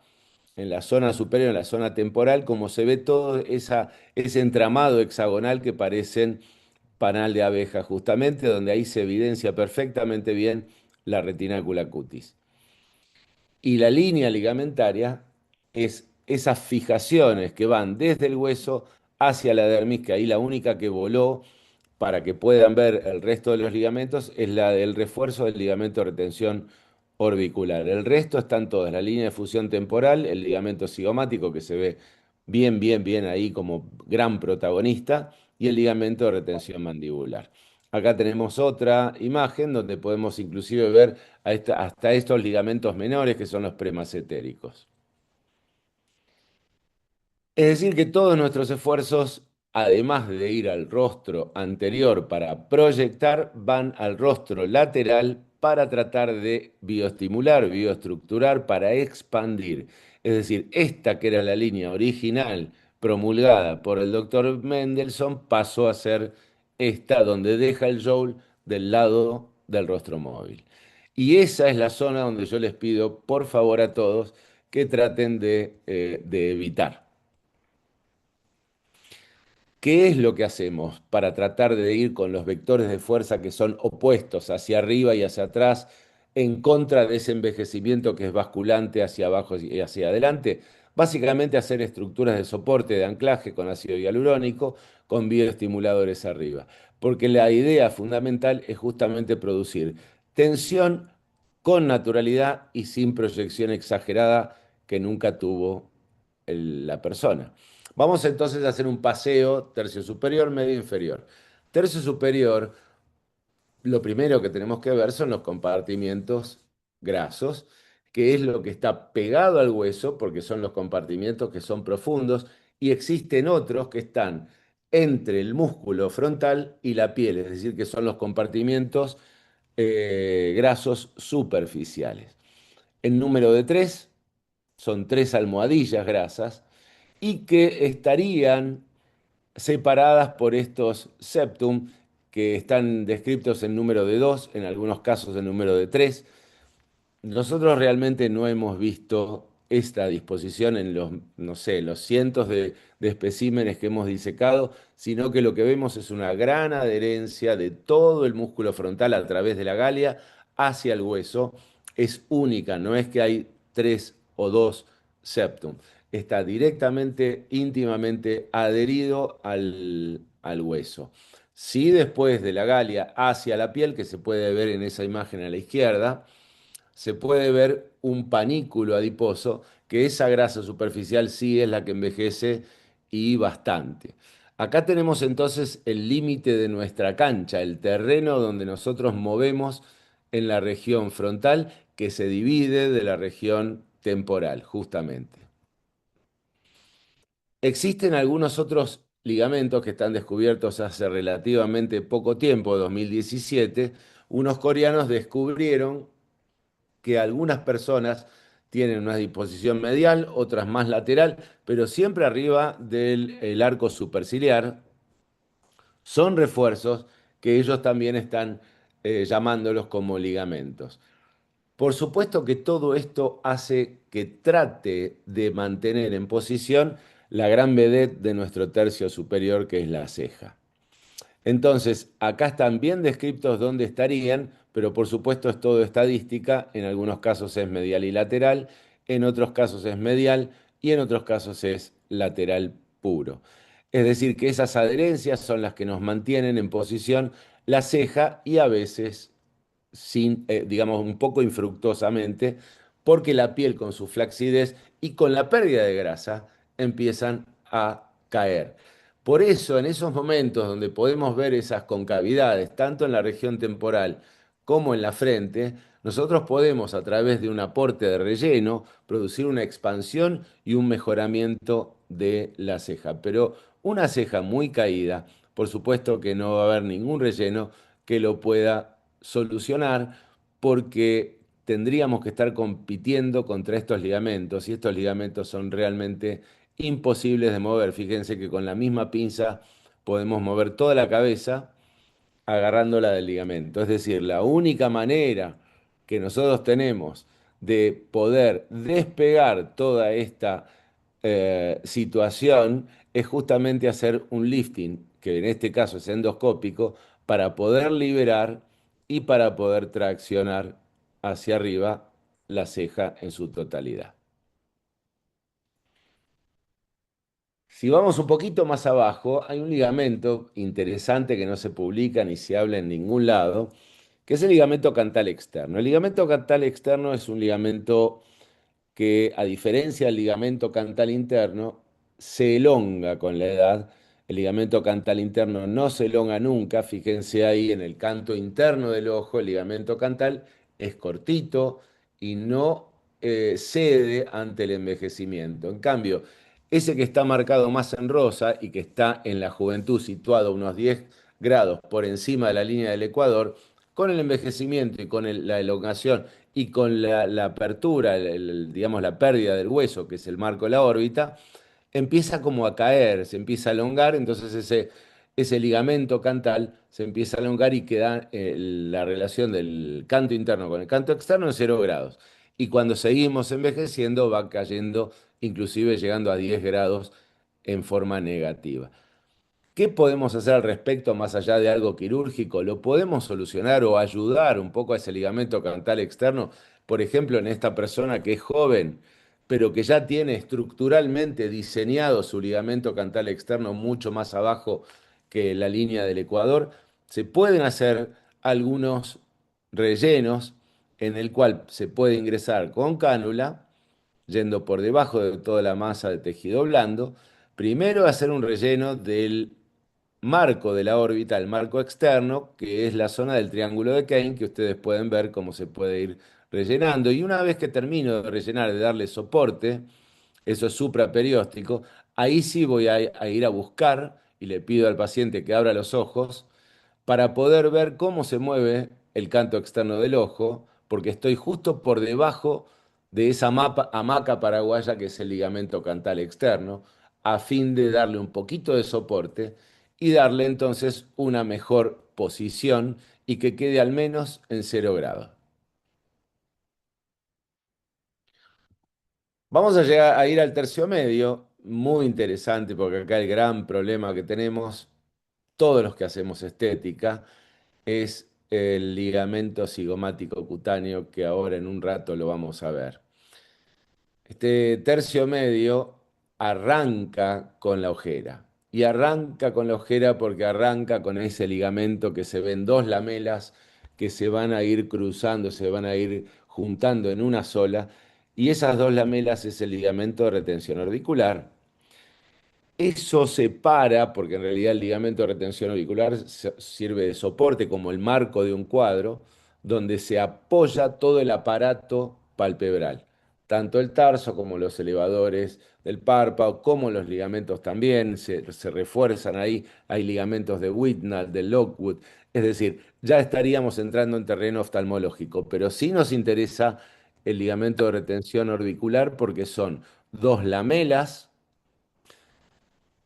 en la zona superior, en la zona temporal, como se ve todo ese entramado hexagonal que parecen panal de abeja, justamente, donde ahí se evidencia perfectamente bien la retinácula cutis. Y la línea ligamentaria es esas fijaciones que van desde el hueso hacia la dermis, que ahí la única que voló para que puedan ver el resto de los ligamentos es la del refuerzo del ligamento de retención orbicular. El resto están todas, la línea de fusión temporal, el ligamento cigomático que se ve bien, bien, bien ahí como gran protagonista y el ligamento de retención mandibular. Acá tenemos otra imagen donde podemos inclusive ver hasta estos ligamentos menores que son los premasentéricos. Es decir, que todos nuestros esfuerzos, además de ir al rostro anterior para proyectar, van al rostro lateral para tratar de bioestimular, bioestructurar, para expandir. Es decir, esta que era la línea original promulgada por el doctor Mendelssohn pasó a ser esta donde deja el joule del lado del rostro móvil. Y esa es la zona donde yo les pido, por favor, a todos que traten de evitar. ¿Qué es lo que hacemos para tratar de ir con los vectores de fuerza que son opuestos hacia arriba y hacia atrás, en contra de ese envejecimiento que es basculante hacia abajo y hacia adelante? Básicamente hacer estructuras de soporte de anclaje con ácido hialurónico, con bioestimuladores arriba. Porque la idea fundamental es justamente producir tensión con naturalidad y sin proyección exagerada que nunca tuvo la persona. Vamos entonces a hacer un paseo tercio superior, medio inferior. Tercio superior, lo primero que tenemos que ver son los compartimientos grasos, que es lo que está pegado al hueso, porque son los compartimientos que son profundos, y existen otros que están entre el músculo frontal y la piel, es decir, que son los compartimientos grasos superficiales. El número de tres son tres almohadillas grasas y que estarían separadas por estos septum que están descritos en número de 2, en algunos casos en número de 3. Nosotros realmente no hemos visto esta disposición en los, no sé, los cientos de especímenes que hemos disecado, sino que lo que vemos es una gran adherencia de todo el músculo frontal a través de la galia hacia el hueso. Es única, no es que hay tres o dos septum. Está directamente, íntimamente adherido al hueso. Sí, después de la galia hacia la piel, que se puede ver en esa imagen a la izquierda, se puede ver un panículo adiposo, que esa grasa superficial sí es la que envejece y bastante. Acá tenemos entonces el límite de nuestra cancha, el terreno donde nosotros movemos en la región frontal, que se divide de la región temporal, justamente. Existen algunos otros ligamentos que están descubiertos hace relativamente poco tiempo, 2017. Unos coreanos descubrieron que algunas personas tienen una disposición medial, otras más lateral, pero siempre arriba del el arco superciliar. Son refuerzos que ellos también están llamándolos como ligamentos. Por supuesto que todo esto hace que trate de mantener en posición la gran vedette de nuestro tercio superior, que es la ceja. Entonces, acá están bien descritos dónde estarían, pero por supuesto es todo estadística. En algunos casos es medial y lateral, en otros casos es medial y en otros casos es lateral puro. Es decir, que esas adherencias son las que nos mantienen en posición la ceja y a veces, digamos, un poco infructuosamente, porque la piel con su flacidez y con la pérdida de grasa empiezan a caer. Por eso, en esos momentos donde podemos ver esas concavidades, tanto en la región temporal como en la frente, nosotros podemos, a través de un aporte de relleno, producir una expansión y un mejoramiento de la ceja. Pero una ceja muy caída, por supuesto que no va a haber ningún relleno que lo pueda solucionar, porque tendríamos que estar compitiendo contra estos ligamentos y estos ligamentos son realmente imposibles de mover. Fíjense que con la misma pinza podemos mover toda la cabeza agarrándola del ligamento. Es decir, la única manera que nosotros tenemos de poder despegar toda esta situación es justamente hacer un lifting, que en este caso es endoscópico, para poder liberar y para poder traccionar hacia arriba la ceja en su totalidad. Si vamos un poquito más abajo, hay un ligamento interesante que no se publica ni se habla en ningún lado, que es el ligamento cantal externo. El ligamento cantal externo es un ligamento que, a diferencia del ligamento cantal interno, se elonga con la edad. El ligamento cantal interno no se elonga nunca. Fíjense ahí en el canto interno del ojo, el ligamento cantal es cortito y no cede ante el envejecimiento. En cambio, ese que está marcado más en rosa y que está en la juventud situado unos 10 grados por encima de la línea del ecuador, con el envejecimiento y con la elongación y con la apertura, digamos, la pérdida del hueso, que es el marco de la órbita, empieza como a caer, se empieza a elongar, entonces ese ligamento cantal se empieza a elongar y queda la relación del canto interno con el canto externo en 0 grados. Y cuando seguimos envejeciendo va cayendo, inclusive llegando a 10 grados en forma negativa. ¿Qué podemos hacer al respecto más allá de algo quirúrgico? ¿Lo podemos solucionar o ayudar un poco a ese ligamento cantal externo? Por ejemplo, en esta persona que es joven, pero que ya tiene estructuralmente diseñado su ligamento cantal externo mucho más abajo que la línea del ecuador, se pueden hacer algunos rellenos en el cual se puede ingresar con cánula, yendo por debajo de toda la masa de tejido blando. Primero hacer un relleno del marco de la órbita, el marco externo, que es la zona del triángulo de Kane, que ustedes pueden ver cómo se puede ir rellenando. Y una vez que termino de rellenar, de darle soporte, eso es supraperióstico, ahí sí voy a ir a buscar y le pido al paciente que abra los ojos para poder ver cómo se mueve el canto externo del ojo, porque estoy justo por debajo de esa hamaca paraguaya que es el ligamento cantal externo, a fin de darle un poquito de soporte y darle entonces una mejor posición y que quede al menos en 0 grados. Vamos a llegar a ir al tercio medio, muy interesante porque acá el gran problema que tenemos, todos los que hacemos estética, es el ligamento cigomático cutáneo, que ahora en un rato lo vamos a ver. Este tercio medio arranca con la ojera. Y arranca con la ojera porque arranca con ese ligamento que se ven dos lamelas que se van a ir cruzando, se van a ir juntando en una sola. Y esas dos lamelas es el ligamento de retención orbicular. Eso separa, porque en realidad el ligamento de retención auricular sirve de soporte como el marco de un cuadro, donde se apoya todo el aparato palpebral, tanto el tarso como los elevadores del párpado, como los ligamentos también se refuerzan ahí. Hay ligamentos de Whitnall, de Lockwood, es decir, ya estaríamos entrando en terreno oftalmológico, pero sí nos interesa el ligamento de retención orbicular porque son dos lamelas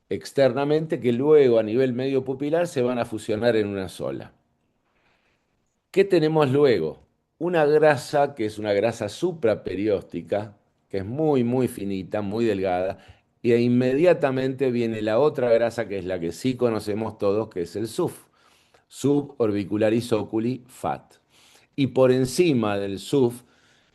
externamente que luego a nivel medio pupilar se van a fusionar en una sola. ¿Qué tenemos luego? Una grasa que es una grasa supraperióstica, que es muy, muy finita, muy delgada, y inmediatamente viene la otra grasa que es la que sí conocemos todos, que es el SUF, Suborbicularis Oculi Fat. Y por encima del SUF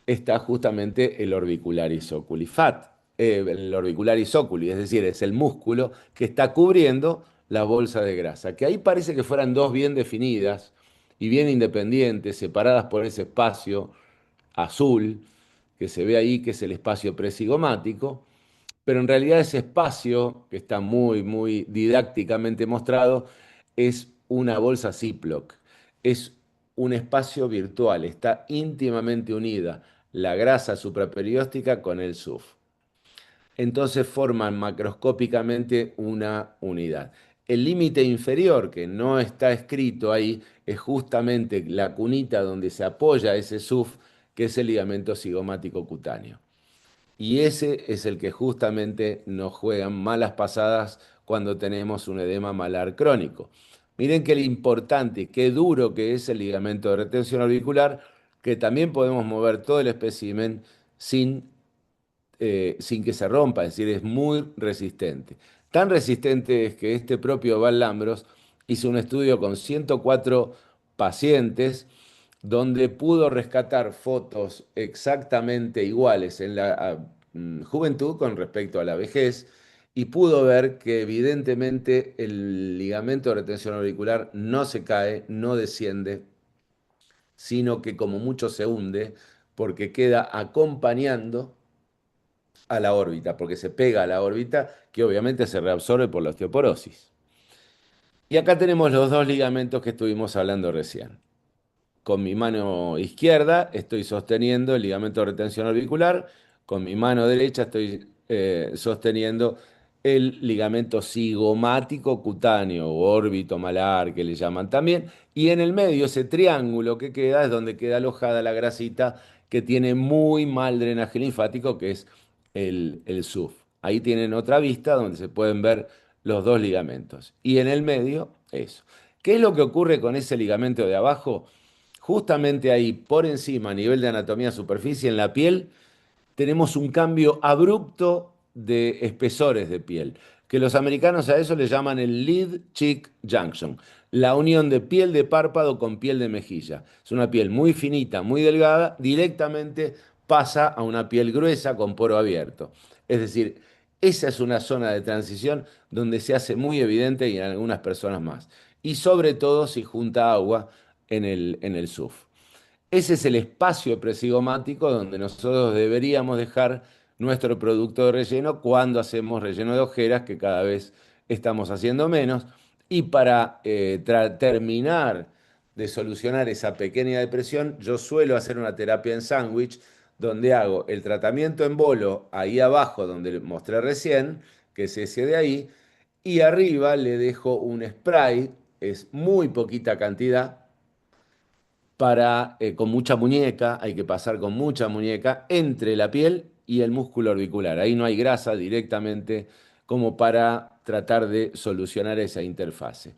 está justamente el orbicularis oculi fat, el orbicularis oculi, es decir, es el músculo que está cubriendo la bolsa de grasa, que ahí parece que fueran dos bien definidas y bien independientes, separadas por ese espacio azul que se ve ahí, que es el espacio presigomático, pero en realidad ese espacio, que está muy, muy didácticamente mostrado, es una bolsa Ziploc, es un espacio virtual, está íntimamente unida la grasa supraperióstica con el SUF. Entonces forman macroscópicamente una unidad. El límite inferior, que no está escrito ahí, es justamente la cunita donde se apoya ese SUF, que es el ligamento cigomático cutáneo. Y ese es el que justamente nos juegan malas pasadas cuando tenemos un edema malar crónico. Miren qué importante, qué duro que es el ligamento de retención orbicular, que también podemos mover todo el espécimen sin que se rompa, es decir, es muy resistente. Tan resistente es que este propio Val Lambros hizo un estudio con 104 pacientes donde pudo rescatar fotos exactamente iguales en la juventud con respecto a la vejez y pudo ver que evidentemente el ligamento de retención auricular no se cae, no desciende, sino que como mucho se hunde porque queda acompañando a la órbita, porque se pega a la órbita que obviamente se reabsorbe por la osteoporosis. Y acá tenemos los dos ligamentos que estuvimos hablando recién. Con mi mano izquierda estoy sosteniendo el ligamento de retención orbicular, con mi mano derecha estoy sosteniendo el ligamento cigomático cutáneo o órbito malar que le llaman también, y en el medio ese triángulo que queda es donde queda alojada la grasita que tiene muy mal drenaje linfático, que es el SUF. Ahí tienen otra vista donde se pueden ver los dos ligamentos. Y en el medio, eso. ¿Qué es lo que ocurre con ese ligamento de abajo? Justamente ahí, por encima, a nivel de anatomía superficie, en la piel, tenemos un cambio abrupto de espesores de piel, que los americanos a eso le llaman el lid-cheek junction, la unión de piel de párpado con piel de mejilla. Es una piel muy finita, muy delgada, directamente pasa a una piel gruesa con poro abierto. Es decir, esa es una zona de transición donde se hace muy evidente y en algunas personas más. Y sobre todo si junta agua en el SUF. Ese es el espacio presigomático donde nosotros deberíamos dejar nuestro producto de relleno cuando hacemos relleno de ojeras, que cada vez estamos haciendo menos. Y para terminar de solucionar esa pequeña depresión, yo suelo hacer una terapia en sándwich, donde hago el tratamiento en bolo ahí abajo, donde mostré recién, que es ese de ahí, y arriba le dejo un spray, es muy poquita cantidad con mucha muñeca, hay que pasar con mucha muñeca entre la piel y el músculo orbicular. Ahí no hay grasa directamente como para tratar de solucionar esa interfase.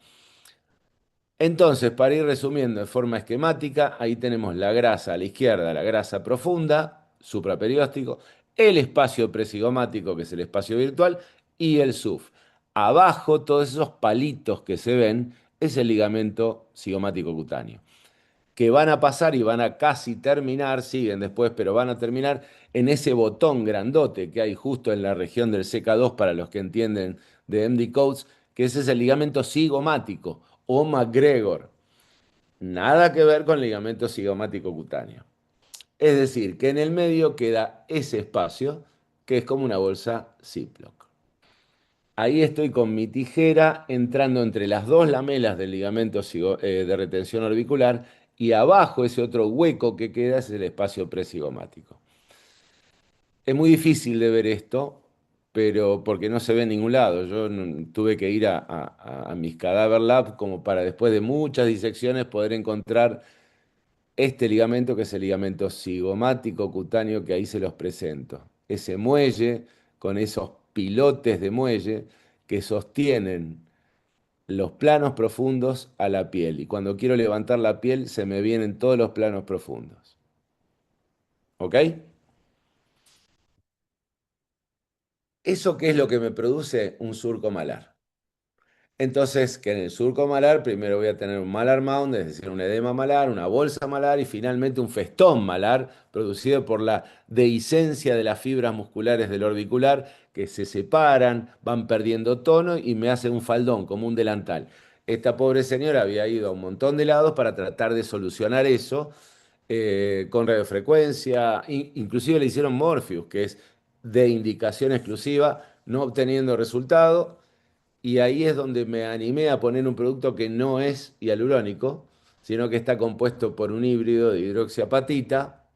Entonces, para ir resumiendo de forma esquemática, ahí tenemos la grasa a la izquierda, la grasa profunda, supraperióstico, el espacio presigomático, que es el espacio virtual, y el SUF. Abajo, todos esos palitos que se ven, es el ligamento cigomático cutáneo que van a pasar y van a casi terminar, siguen después, pero van a terminar en ese botón grandote que hay justo en la región del CK2 para los que entienden de MD Codes, que ese es el ligamento cigomático o McGregor. Nada que ver con el ligamento cigomático cutáneo. Es decir, que en el medio queda ese espacio que es como una bolsa Ziploc. Ahí estoy con mi tijera entrando entre las dos lamelas del ligamento de retención orbicular y abajo ese otro hueco que queda es el espacio presigomático. Es muy difícil de ver esto, pero porque no se ve en ningún lado. Yo tuve que ir a mis Cadaver Lab como para después de muchas disecciones poder encontrar este ligamento que es el ligamento cigomático cutáneo que ahí se los presento. Ese muelle con esos pilotes de muelle que sostienen los planos profundos a la piel. Y cuando quiero levantar la piel se me vienen todos los planos profundos. ¿Ok? ¿Eso qué es lo que me produce? Un surco malar. Entonces, que en el surco malar primero voy a tener un malar mound, es decir, un edema malar, una bolsa malar y finalmente un festón malar producido por la dehiscencia de las fibras musculares del orbicular que se separan, van perdiendo tono y me hace un faldón como un delantal. Esta pobre señora había ido a un montón de lados para tratar de solucionar eso con radiofrecuencia, inclusive le hicieron Morpheus, que es de indicación exclusiva, no obteniendo resultado. Y ahí es donde me animé a poner un producto que no es hialurónico, sino que está compuesto por un híbrido de hidroxiapatita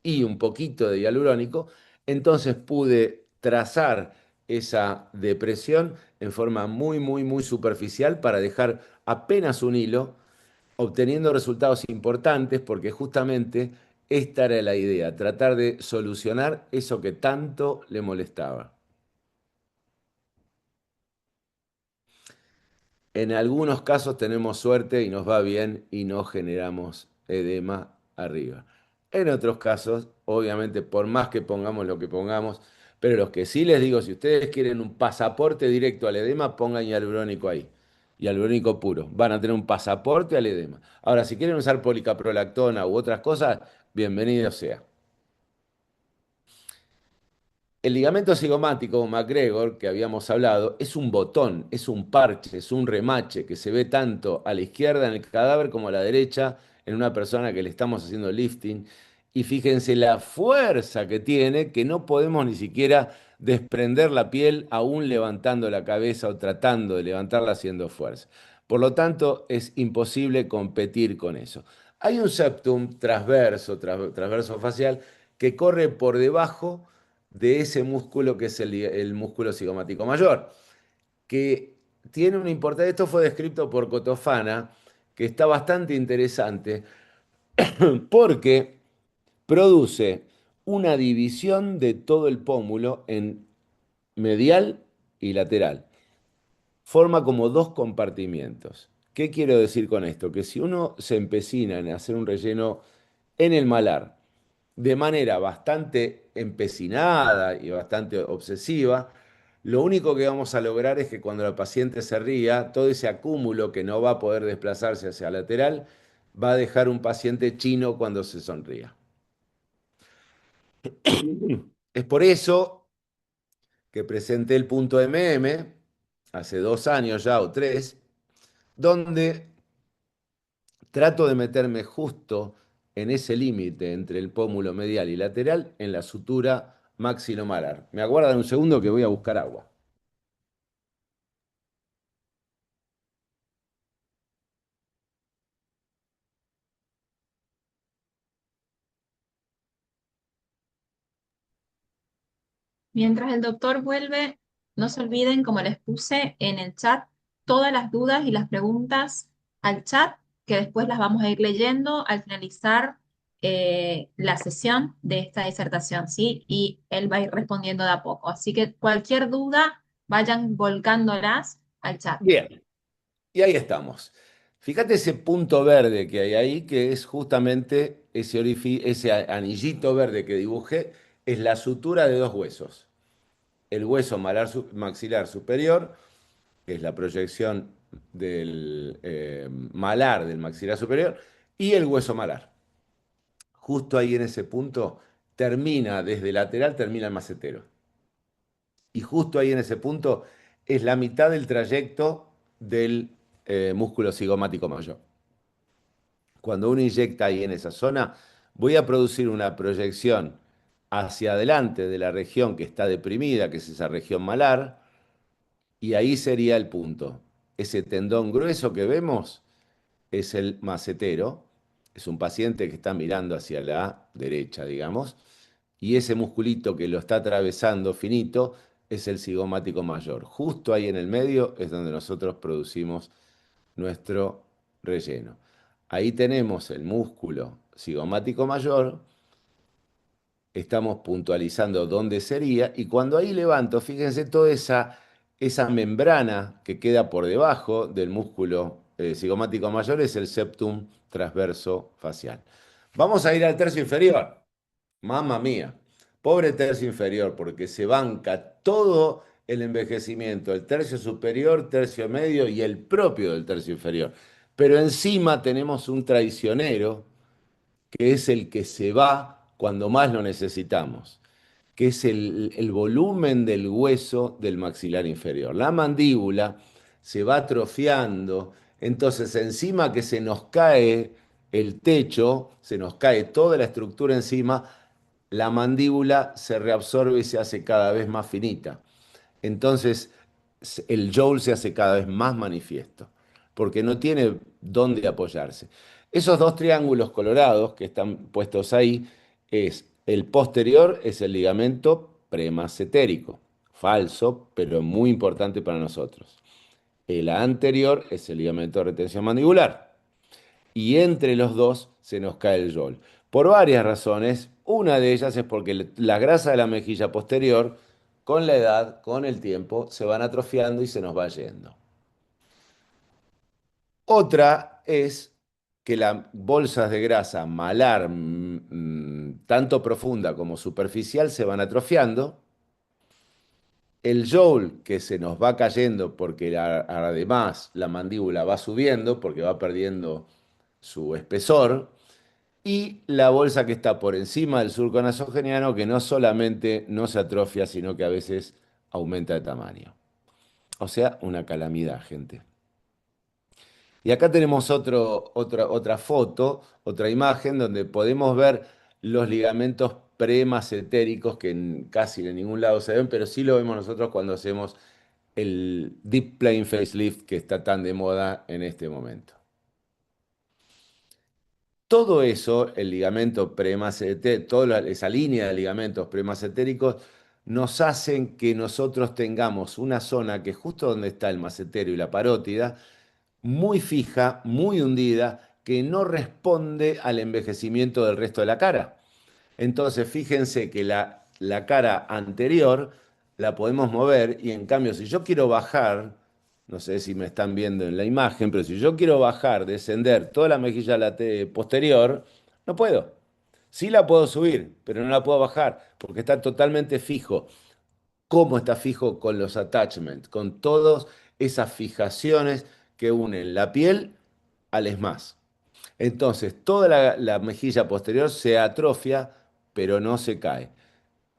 y un poquito de hialurónico. Entonces pude trazar esa depresión en forma muy, muy, muy superficial para dejar apenas un hilo, obteniendo resultados importantes porque justamente esta era la idea, tratar de solucionar eso que tanto le molestaba. En algunos casos tenemos suerte y nos va bien y no generamos edema arriba. En otros casos, obviamente, por más que pongamos lo que pongamos, pero los que sí les digo, si ustedes quieren un pasaporte directo al edema, pongan hialurónico ahí. Hialurónico puro. Van a tener un pasaporte al edema. Ahora, si quieren usar policaprolactona u otras cosas, bienvenido sea. El ligamento cigomático MacGregor, que habíamos hablado, es un botón, es un parche, es un remache que se ve tanto a la izquierda en el cadáver como a la derecha en una persona que le estamos haciendo lifting. Y fíjense la fuerza que tiene, que no podemos ni siquiera desprender la piel aún levantando la cabeza o tratando de levantarla haciendo fuerza. Por lo tanto, es imposible competir con eso. Hay un septum transverso facial, que corre por debajo de ese músculo que es el músculo cigomático mayor, que tiene una importancia. Esto fue descrito por Cotofana, que está bastante interesante porque produce una división de todo el pómulo en medial y lateral. Forma como dos compartimientos. ¿Qué quiero decir con esto? Que si uno se empecina en hacer un relleno en el malar de manera bastante empecinada y bastante obsesiva, lo único que vamos a lograr es que cuando la paciente se ría, todo ese acúmulo que no va a poder desplazarse hacia lateral, va a dejar un paciente chino cuando se sonría. Es por eso que presenté el punto MM hace 2 años ya o 3, donde trato de meterme justo en ese límite entre el pómulo medial y lateral en la sutura maxilomalar. Me aguardan un segundo que voy a buscar agua. Mientras el doctor vuelve, no se olviden, como les puse en el chat, todas las dudas y las preguntas al chat, que después las vamos a ir leyendo al finalizar la sesión de esta disertación, ¿sí? Y él va a ir respondiendo de a poco. Así que cualquier duda, vayan volcándolas al chat. Bien, y ahí estamos. Fíjate ese punto verde que hay ahí, que es justamente ese anillito verde que dibujé, es la sutura de dos huesos. El hueso maxilar superior, que es la proyección del malar del maxilar superior, y el hueso malar. Justo ahí en ese punto termina, desde lateral termina el macetero. Y justo ahí en ese punto es la mitad del trayecto del músculo cigomático mayor. Cuando uno inyecta ahí en esa zona, voy a producir una proyección hacia adelante de la región que está deprimida, que es esa región malar, y ahí sería el punto. Ese tendón grueso que vemos es el macetero, es un paciente que está mirando hacia la derecha, digamos, y ese musculito que lo está atravesando finito es el cigomático mayor. Justo ahí en el medio es donde nosotros producimos nuestro relleno. Ahí tenemos el músculo cigomático mayor, estamos puntualizando dónde sería, y cuando ahí levanto, fíjense toda esa membrana que queda por debajo del músculo cigomático mayor es el septum transverso facial. Vamos a ir al tercio inferior. Mamma mía, pobre tercio inferior, porque se banca todo el envejecimiento, el tercio superior, tercio medio y el propio del tercio inferior. Pero encima tenemos un traicionero que es el que se va cuando más lo necesitamos, que es el volumen del hueso del maxilar inferior. La mandíbula se va atrofiando, entonces encima que se nos cae el techo, se nos cae toda la estructura encima, la mandíbula se reabsorbe y se hace cada vez más finita. Entonces el Joule se hace cada vez más manifiesto, porque no tiene dónde apoyarse. Esos dos triángulos colorados que están puestos ahí, el posterior es el ligamento premasentérico, falso, pero muy importante para nosotros. El anterior es el ligamento de retención mandibular. Y entre los dos se nos cae el Joule. Por varias razones. Una de ellas es porque la grasa de la mejilla posterior, con la edad, con el tiempo, se van atrofiando y se nos va yendo. Otra es que las bolsas de grasa malar, tanto profunda como superficial, se van atrofiando. El joule que se nos va cayendo porque además la mandíbula va subiendo porque va perdiendo su espesor. Y la bolsa que está por encima del surco nasogeniano que no solamente no se atrofia, sino que a veces aumenta de tamaño. O sea, una calamidad, gente. Y acá tenemos otra foto, otra imagen donde podemos ver los ligamentos premasentéricos que casi en ningún lado se ven, pero sí lo vemos nosotros cuando hacemos el Deep Plane Facelift que está tan de moda en este momento. Todo eso, el ligamento premasentérico, toda esa línea de ligamentos premasentéricos, nos hacen que nosotros tengamos una zona que justo donde está el macetero y la parótida, muy fija, muy hundida, que no responde al envejecimiento del resto de la cara. Entonces, fíjense que la cara anterior la podemos mover y en cambio, si yo quiero bajar, no sé si me están viendo en la imagen, pero si yo quiero bajar, descender toda la mejilla posterior, no puedo. Sí la puedo subir, pero no la puedo bajar porque está totalmente fijo. ¿Cómo está fijo con los attachments? Con todas esas fijaciones que unen la piel al esmás. Entonces, toda la mejilla posterior se atrofia, pero no se cae.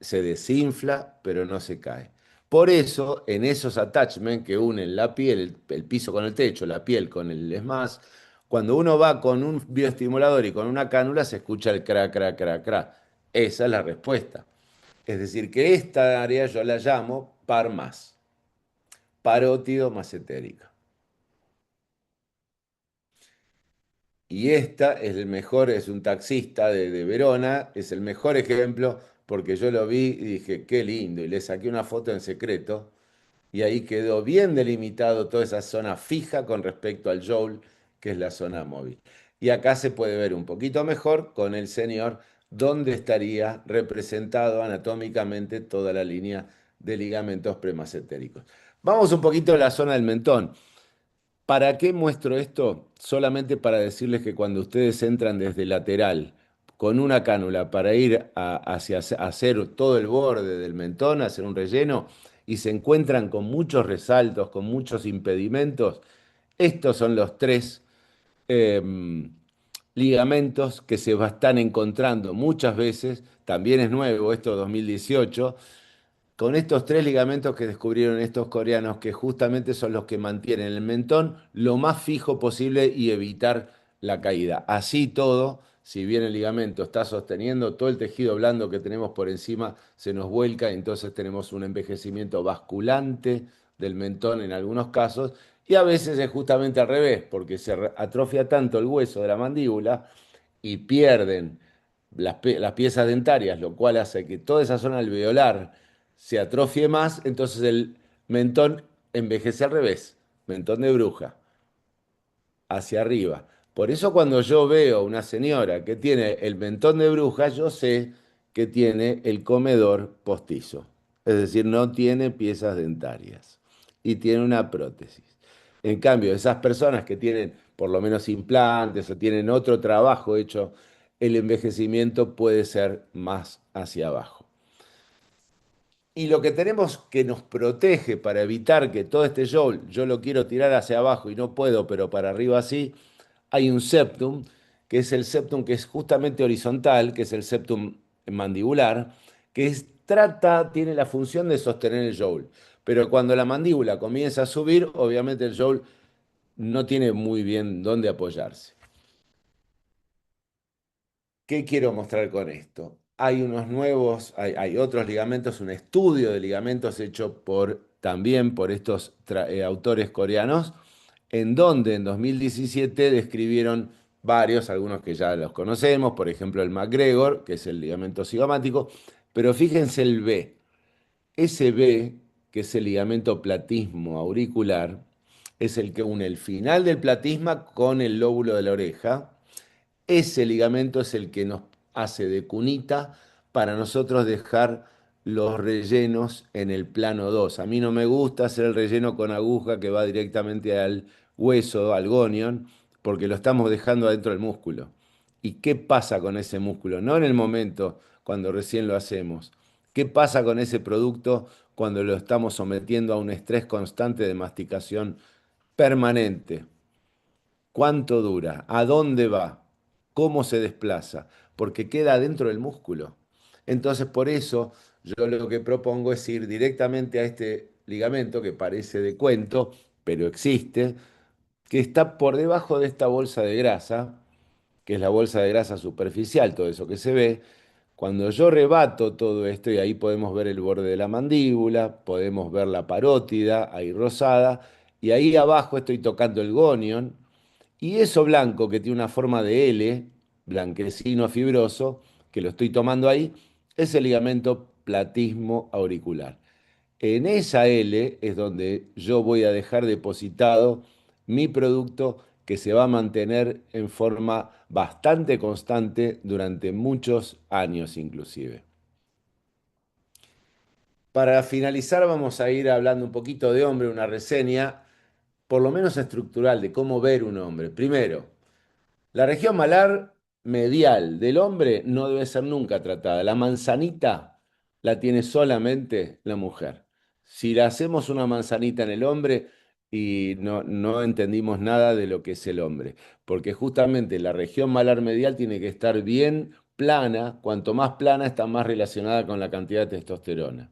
Se desinfla, pero no se cae. Por eso, en esos attachments que unen la piel, el piso con el techo, la piel con el esmás, cuando uno va con un bioestimulador y con una cánula, se escucha el cra, cra, cra, cra. Esa es la respuesta. Es decir, que esta área yo la llamo par más, parótido más etérica. Y esta es el mejor, es un taxista de Verona, es el mejor ejemplo porque yo lo vi y dije, qué lindo, y le saqué una foto en secreto y ahí quedó bien delimitado toda esa zona fija con respecto al joule, que es la zona móvil. Y acá se puede ver un poquito mejor con el señor dónde estaría representado anatómicamente toda la línea de ligamentos premasentéricos. Vamos un poquito a la zona del mentón. ¿Para qué muestro esto? Solamente para decirles que cuando ustedes entran desde lateral con una cánula para ir hacia hacer todo el borde del mentón, hacer un relleno, y se encuentran con muchos resaltos, con muchos impedimentos, estos son los tres ligamentos que se están encontrando muchas veces, también es nuevo, esto 2018, con estos tres ligamentos que descubrieron estos coreanos, que justamente son los que mantienen el mentón lo más fijo posible y evitar la caída. Así todo, si bien el ligamento está sosteniendo, todo el tejido blando que tenemos por encima se nos vuelca, entonces tenemos un envejecimiento basculante del mentón en algunos casos, y a veces es justamente al revés, porque se atrofia tanto el hueso de la mandíbula y pierden las piezas dentarias, lo cual hace que toda esa zona alveolar se atrofie más, entonces el mentón envejece al revés, mentón de bruja, hacia arriba. Por eso cuando yo veo una señora que tiene el mentón de bruja, yo sé que tiene el comedor postizo. Es decir, no tiene piezas dentarias y tiene una prótesis. En cambio, esas personas que tienen por lo menos implantes o tienen otro trabajo hecho, el envejecimiento puede ser más hacia abajo. Y lo que tenemos que nos protege para evitar que todo este yo lo quiero tirar hacia abajo y no puedo, pero para arriba sí, hay un septum, que es el septum que es justamente horizontal, que es el septum mandibular, tiene la función de sostener el joule. Pero cuando la mandíbula comienza a subir, obviamente el joule no tiene muy bien dónde apoyarse. ¿Qué quiero mostrar con esto? Hay unos nuevos, hay otros ligamentos, un estudio de ligamentos hecho también por estos autores coreanos, en donde en 2017 describieron varios, algunos que ya los conocemos, por ejemplo el McGregor, que es el ligamento cigomático, pero fíjense el B. Ese B, que es el ligamento platismo auricular, es el que une el final del platisma con el lóbulo de la oreja. Ese ligamento es el que nos hace de cunita para nosotros dejar los rellenos en el plano 2. A mí no me gusta hacer el relleno con aguja que va directamente al hueso, al gonion, porque lo estamos dejando adentro del músculo. ¿Y qué pasa con ese músculo? No en el momento cuando recién lo hacemos. ¿Qué pasa con ese producto cuando lo estamos sometiendo a un estrés constante de masticación permanente? ¿Cuánto dura? ¿A dónde va? ¿Cómo se desplaza? Porque queda dentro del músculo. Entonces, por eso yo lo que propongo es ir directamente a este ligamento que parece de cuento, pero existe, que está por debajo de esta bolsa de grasa, que es la bolsa de grasa superficial, todo eso que se ve. Cuando yo rebato todo esto, y ahí podemos ver el borde de la mandíbula, podemos ver la parótida, ahí rosada, y ahí abajo estoy tocando el gonion, y eso blanco que tiene una forma de L, blanquecino fibroso, que lo estoy tomando ahí, es el ligamento platismo auricular. En esa L es donde yo voy a dejar depositado mi producto que se va a mantener en forma bastante constante durante muchos años inclusive. Para finalizar vamos a ir hablando un poquito de hombre, una reseña por lo menos estructural de cómo ver un hombre. Primero, la región malar medial del hombre no debe ser nunca tratada. La manzanita la tiene solamente la mujer. Si le hacemos una manzanita en el hombre y no entendimos nada de lo que es el hombre, porque justamente la región malar medial tiene que estar bien plana. Cuanto más plana está más relacionada con la cantidad de testosterona.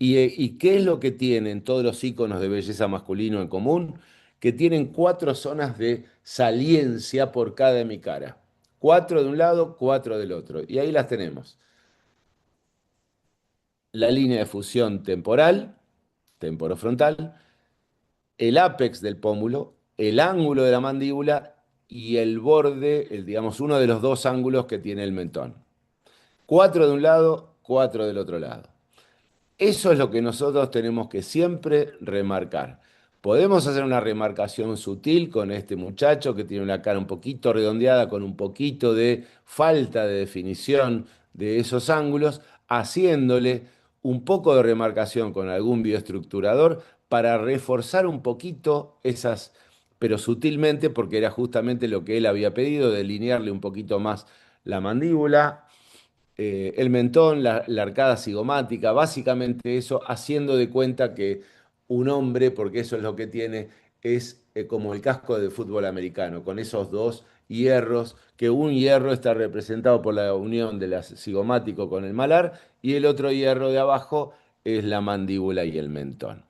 ¿Y qué es lo que tienen todos los íconos de belleza masculino en común? Que tienen 4 zonas de saliencia por cada hemicara. 4 de un lado, 4 del otro. Y ahí las tenemos. La línea de fusión temporal, temporofrontal, el ápex del pómulo, el ángulo de la mandíbula y el borde, digamos, uno de los dos ángulos que tiene el mentón. 4 de un lado, 4 del otro lado. Eso es lo que nosotros tenemos que siempre remarcar. Podemos hacer una remarcación sutil con este muchacho que tiene una cara un poquito redondeada, con un poquito de falta de definición de esos ángulos, haciéndole un poco de remarcación con algún bioestructurador para reforzar un poquito esas, pero sutilmente, porque era justamente lo que él había pedido, delinearle un poquito más la mandíbula, el mentón, la arcada cigomática, básicamente eso, haciendo de cuenta que un hombre, porque eso es lo que tiene, es como el casco de fútbol americano, con esos dos hierros, que un hierro está representado por la unión del cigomático con el malar y el otro hierro de abajo es la mandíbula y el mentón.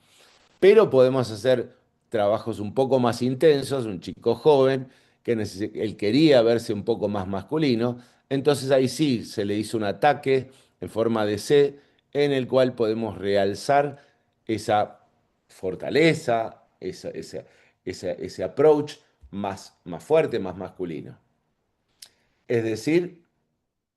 Pero podemos hacer trabajos un poco más intensos, un chico joven que él quería verse un poco más masculino, entonces ahí sí se le hizo un ataque en forma de C en el cual podemos realzar esa fortaleza, ese approach más fuerte, más masculino. Es decir,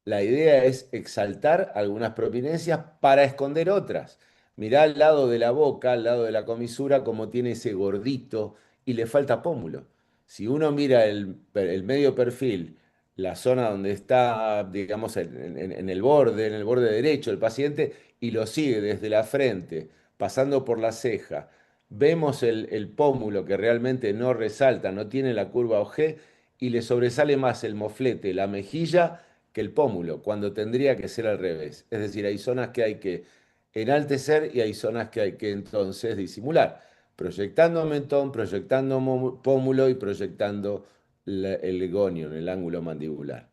la idea es exaltar algunas prominencias para esconder otras. Mirá al lado de la boca, al lado de la comisura, como tiene ese gordito y le falta pómulo. Si uno mira el medio perfil, la zona donde está, digamos, en el borde derecho del paciente, y lo sigue desde la frente, pasando por la ceja, vemos el pómulo que realmente no resalta, no tiene la curva OG, y le sobresale más el moflete, la mejilla, que el pómulo, cuando tendría que ser al revés. Es decir, hay zonas que hay que enaltecer y hay zonas que hay que entonces disimular. Proyectando mentón, proyectando pómulo y proyectando el gonion, el ángulo mandibular.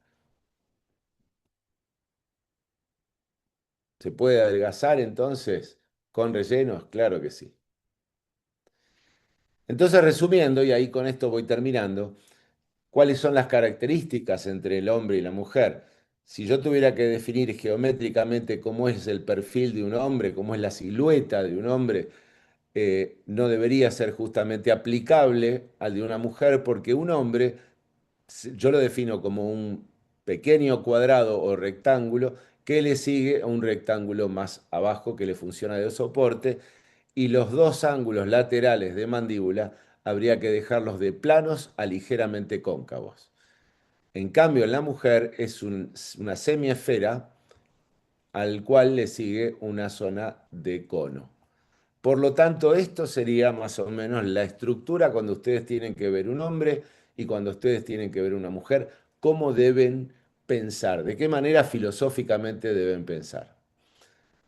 ¿Se puede adelgazar entonces con rellenos? Claro que sí. Entonces, resumiendo, y ahí con esto voy terminando, ¿cuáles son las características entre el hombre y la mujer? Si yo tuviera que definir geométricamente cómo es el perfil de un hombre, cómo es la silueta de un hombre, no debería ser justamente aplicable al de una mujer, porque un hombre, yo lo defino como un pequeño cuadrado o rectángulo que le sigue a un rectángulo más abajo que le funciona de soporte, y los dos ángulos laterales de mandíbula habría que dejarlos de planos a ligeramente cóncavos. En cambio, en la mujer es una semiesfera al cual le sigue una zona de cono. Por lo tanto, esto sería más o menos la estructura cuando ustedes tienen que ver un hombre y cuando ustedes tienen que ver una mujer, cómo deben pensar, de qué manera filosóficamente deben pensar.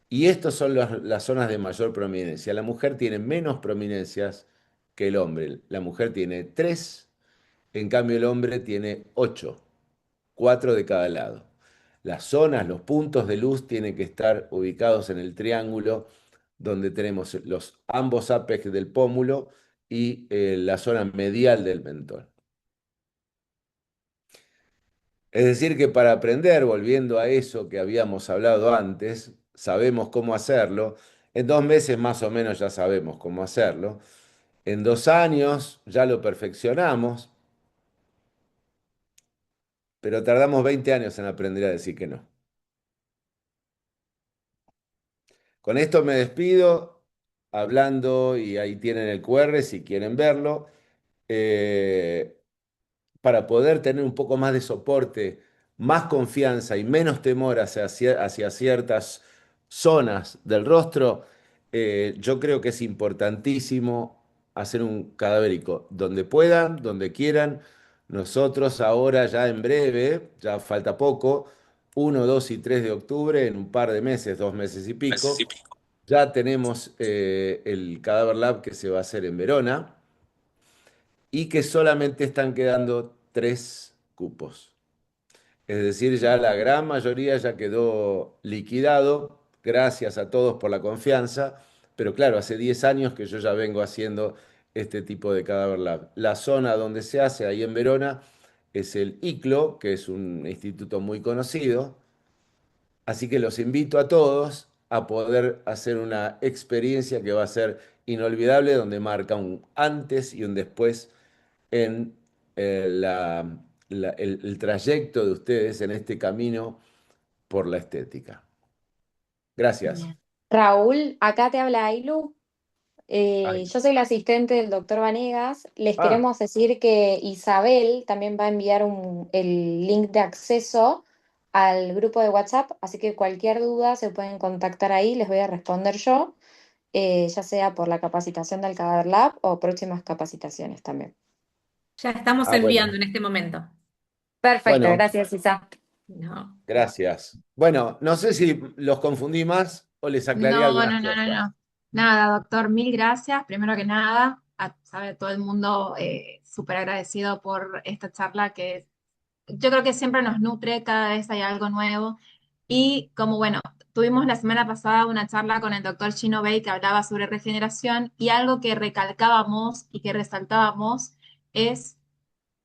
Y estas son las zonas de mayor prominencia. La mujer tiene menos prominencias que el hombre. La mujer tiene tres, en cambio el hombre tiene ocho, cuatro de cada lado. Las zonas, los puntos de luz tienen que estar ubicados en el triángulo donde tenemos los ambos apex del pómulo y la zona medial del mentón. Es decir, que para aprender, volviendo a eso que habíamos hablado antes, sabemos cómo hacerlo. En 2 meses más o menos ya sabemos cómo hacerlo. En 2 años ya lo perfeccionamos, pero tardamos 20 años en aprender a decir que no. Con esto me despido, hablando, y ahí tienen el QR si quieren verlo. Eh, para poder tener un poco más de soporte, más confianza y menos temor hacia ciertas zonas del rostro, yo creo que es importantísimo hacer un cadavérico donde puedan, donde quieran. Nosotros ahora ya en breve, ya falta poco, 1, 2 y 3 de octubre, en un par de meses, 2 meses y pico, ya tenemos el Cadaver Lab que se va a hacer en Verona y que solamente están quedando 3 cupos. Es decir, ya la gran mayoría ya quedó liquidado. Gracias a todos por la confianza. Pero claro, hace 10 años que yo ya vengo haciendo este tipo de Cadaver Lab. La zona donde se hace, ahí en Verona, es el ICLO, que es un instituto muy conocido. Así que los invito a todos a poder hacer una experiencia que va a ser inolvidable, donde marca un antes y un después en el trayecto de ustedes en este camino por la estética. Gracias. Bien. Raúl, acá te habla Ailu. Ay. Yo soy la asistente del doctor Vanegas. Les Ah, queremos decir que Isabel también va a enviar el link de acceso al grupo de WhatsApp, así que cualquier duda se pueden contactar ahí, les voy a responder yo, ya sea por la capacitación del Cadáver Lab o próximas capacitaciones también. Ya estamos bueno. enviando en este momento. Perfecto, Bueno, gracias Isa. No. gracias. Bueno, no sé si los confundí más o les aclaré No, algunas no, no, no, cosas. no. Nada, doctor, mil gracias. Primero que nada, sabe todo el mundo súper agradecido por esta charla que yo creo que siempre nos nutre, cada vez hay algo nuevo. Y como bueno, tuvimos la semana pasada una charla con el doctor Chino Bey que hablaba sobre regeneración y algo que recalcábamos y que resaltábamos es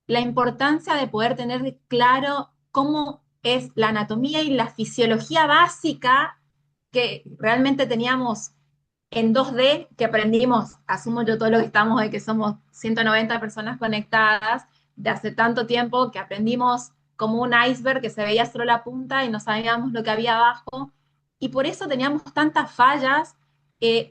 la importancia de poder tener claro cómo es la anatomía y la fisiología básica que realmente teníamos en 2D, que aprendimos, asumo yo todo lo que estamos, de que somos 190 personas conectadas, de hace tanto tiempo que aprendimos como un iceberg que se veía solo la punta y no sabíamos lo que había abajo, y por eso teníamos tantas fallas,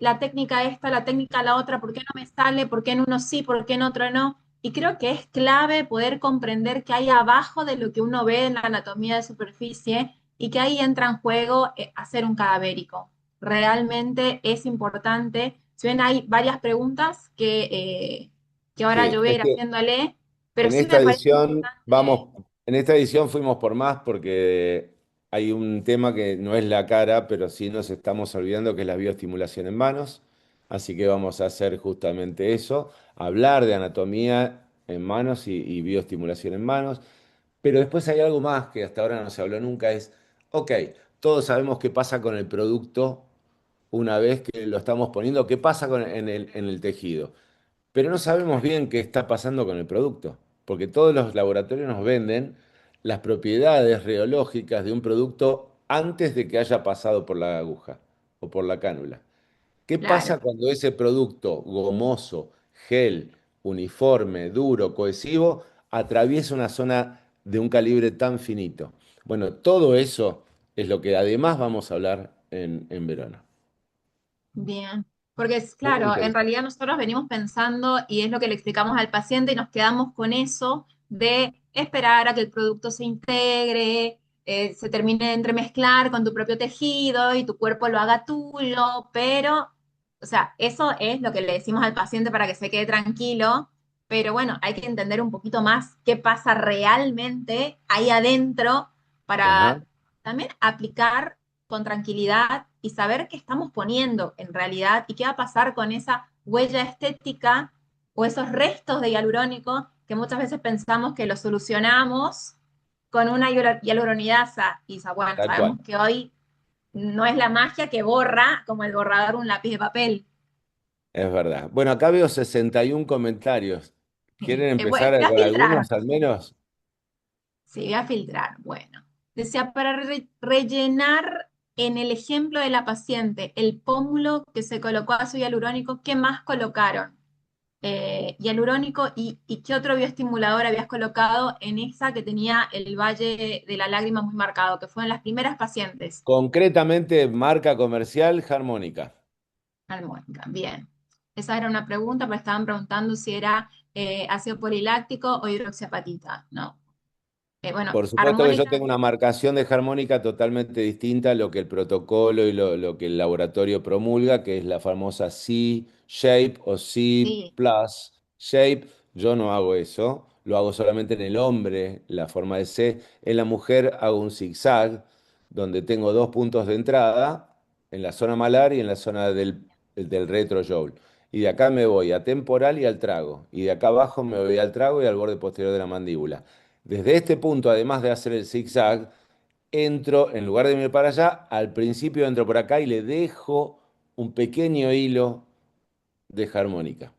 la técnica esta, la técnica la otra, ¿por qué no me sale? ¿Por qué en uno sí? ¿Por qué en otro no? Y creo que es clave poder comprender qué hay abajo de lo que uno ve en la anatomía de superficie y que ahí entra en juego hacer un cadavérico. Realmente es importante. Si ven, hay varias preguntas que ahora Sí, yo voy a es ir que haciéndole, pero en sí esta me parece edición importante. en esta edición fuimos por más porque hay un tema que no es la cara, pero sí nos estamos olvidando que es la bioestimulación en manos. Así que vamos a hacer justamente eso, hablar de anatomía en manos y bioestimulación en manos. Pero después hay algo más que hasta ahora no se habló nunca, es, ok, todos sabemos qué pasa con el producto una vez que lo estamos poniendo, qué pasa en el tejido. Pero no sabemos bien qué está pasando con el producto, porque todos los laboratorios nos venden las propiedades reológicas de un producto antes de que haya pasado por la aguja o por la cánula. ¿Qué Claro, pasa cuando ese producto gomoso, gel, uniforme, duro, cohesivo, atraviesa una zona de un calibre tan finito? Bueno, todo eso es lo que además vamos a hablar en Verona. bien. Porque es Muy claro, en interesante. realidad nosotros venimos pensando y es lo que le explicamos al paciente y nos quedamos con eso de esperar a que el producto se integre, se termine de entremezclar con tu propio tejido y tu cuerpo lo haga tuyo, pero O sea, eso es lo que le decimos al paciente para que se quede tranquilo, pero bueno, hay que entender un poquito más qué pasa realmente ahí adentro Ajá. para también aplicar con tranquilidad y saber qué estamos poniendo en realidad y qué va a pasar con esa huella estética o esos restos de hialurónico que muchas veces pensamos que lo solucionamos con una hialuronidasa y bueno, Tal cual. sabemos que hoy no es la magia que borra como el borrador un lápiz de papel. Es verdad. Bueno, acá veo 61 comentarios. ¿Quieren Bueno, empezar voy a con filtrar. algunos al menos? Sí, voy a filtrar. Bueno, decía, para rellenar en el ejemplo de la paciente, el pómulo que se colocó ácido hialurónico, ¿qué más colocaron? Hialurónico y qué otro bioestimulador habías colocado en esa que tenía el valle de la lágrima muy marcado, que fueron las primeras pacientes. Concretamente, marca comercial Harmónica. Armónica, bien. Esa era una pregunta, pero estaban preguntando si era ácido poliláctico o hidroxiapatita. No. Bueno, Por supuesto que yo armónica, tengo una marcación de Harmónica totalmente distinta a lo que el protocolo y lo que el laboratorio promulga, que es la famosa C-Shape o C sí. Plus Shape. Yo no hago eso, lo hago solamente en el hombre, la forma de C. En la mujer hago un zigzag, donde tengo dos puntos de entrada, en la zona malar y en la zona del retrojoule. Y de acá me voy a temporal y al trago. Y de acá abajo me voy al trago y al borde posterior de la mandíbula. Desde este punto, además de hacer el zigzag, entro, en lugar de ir para allá, al principio entro por acá y le dejo un pequeño hilo de armónica,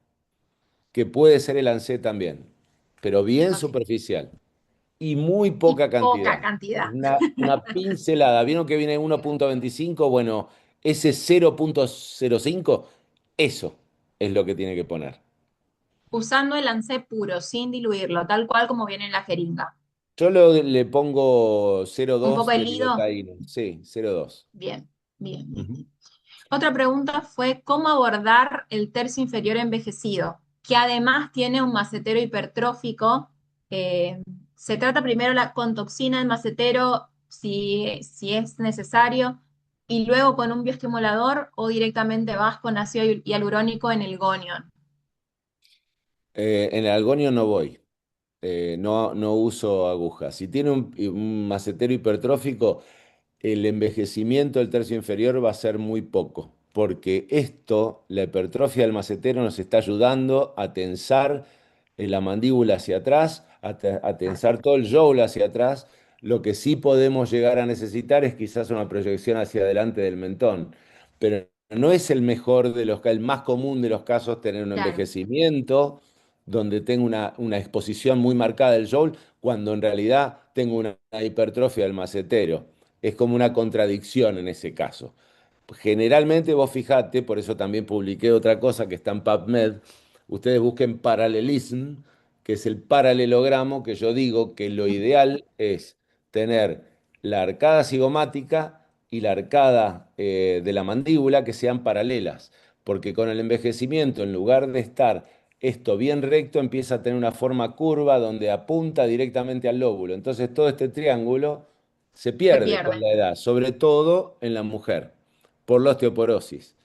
que puede ser el ANSE también, pero bien Ok. superficial y muy Y poca poca cantidad. cantidad. Una pincelada. ¿Vieron que viene 1,25? Bueno, ese 0,05, eso es lo que tiene que poner. Usando el ANSE puro, sin diluirlo, tal cual como viene en la jeringa. Yo le pongo Un 0,2 poco de de lido. lidocaína. Sí, 0,2. Bien, bien, bien, Ujú. bien. Otra pregunta fue cómo abordar el tercio inferior envejecido, que además tiene un macetero hipertrófico. Eh, Se trata primero con toxina del macetero si es necesario, y luego con un bioestimulador o directamente vas con ácido hialurónico en el gonion. En el algonio no voy. No uso agujas. Si tiene un macetero hipertrófico, el envejecimiento del tercio inferior va a ser muy poco, porque esto, la hipertrofia del macetero, nos está ayudando a tensar la mandíbula hacia atrás, a tensar todo el jowl hacia atrás. Lo que sí podemos llegar a necesitar es quizás una proyección hacia adelante del mentón, pero no es el mejor de el más común de los casos tener un Claro, envejecimiento donde tengo una exposición muy marcada del jowl, cuando en realidad tengo una hipertrofia del macetero. Es como una contradicción en ese caso. Generalmente vos fijate, por eso también publiqué otra cosa que está en PubMed, ustedes busquen paralelism, que es el paralelogramo, que yo digo que lo ideal es tener la arcada cigomática y la arcada de la mandíbula que sean paralelas, porque con el envejecimiento, en lugar de estar esto bien recto, empieza a tener una forma curva donde apunta directamente al lóbulo. Entonces todo este triángulo se se pierde con pierde. la edad, sobre todo en la mujer, por la osteoporosis.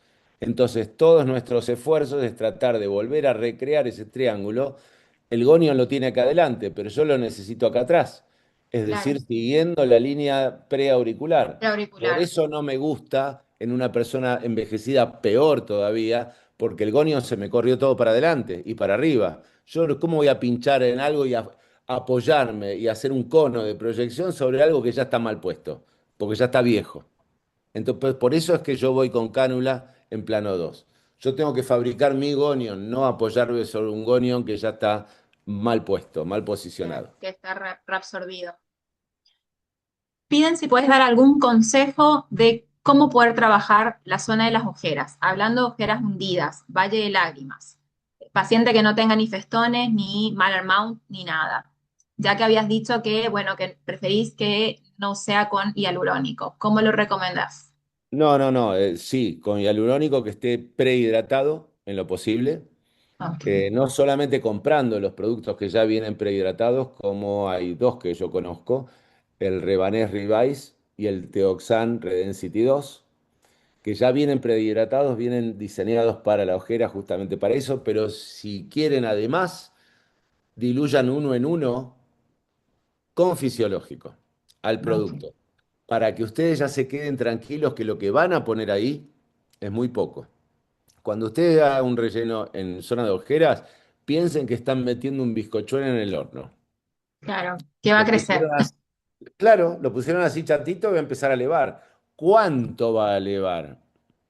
Entonces, todos nuestros esfuerzos es tratar de volver a recrear ese triángulo. El gonion lo tiene acá adelante, pero yo lo necesito acá atrás, es Claro, decir, siguiendo la línea preauricular. el Por auricular. eso no me gusta en una persona envejecida peor todavía, porque el gonion se me corrió todo para adelante y para arriba. Yo, ¿cómo voy a pinchar en algo y apoyarme y hacer un cono de proyección sobre algo que ya está mal puesto? Porque ya está viejo. Entonces, pues, por eso es que yo voy con cánula en plano 2. Yo tengo que fabricar mi gonion, no apoyarme sobre un gonion que ya está mal puesto, mal Claro, posicionado. que está reabsorbido. Piden si puedes dar algún consejo de cómo poder trabajar la zona de las ojeras, hablando de ojeras hundidas, valle de lágrimas, paciente que no tenga ni festones, ni Maller Mount, ni nada, ya que habías dicho que, bueno, que preferís que no sea con hialurónico. ¿Cómo lo recomendás? No, no, no, sí, con hialurónico que esté prehidratado en lo posible. Ok, No solamente comprando los productos que ya vienen prehidratados, como hay dos que yo conozco, el Revanese Revise y el Teoxan Redensity 2. que ya vienen prehidratados, vienen diseñados para la ojera justamente para eso, pero si quieren además, diluyan uno en uno con fisiológico al Ok. producto, para que ustedes ya se queden tranquilos que lo que van a poner ahí es muy poco. Cuando ustedes hagan un relleno en zona de ojeras, piensen que están metiendo un bizcochuelo en el horno. Claro, que va a Lo crecer. pusieron así, claro, lo pusieron así chatito y va a empezar a elevar. ¿Cuánto va a elevar?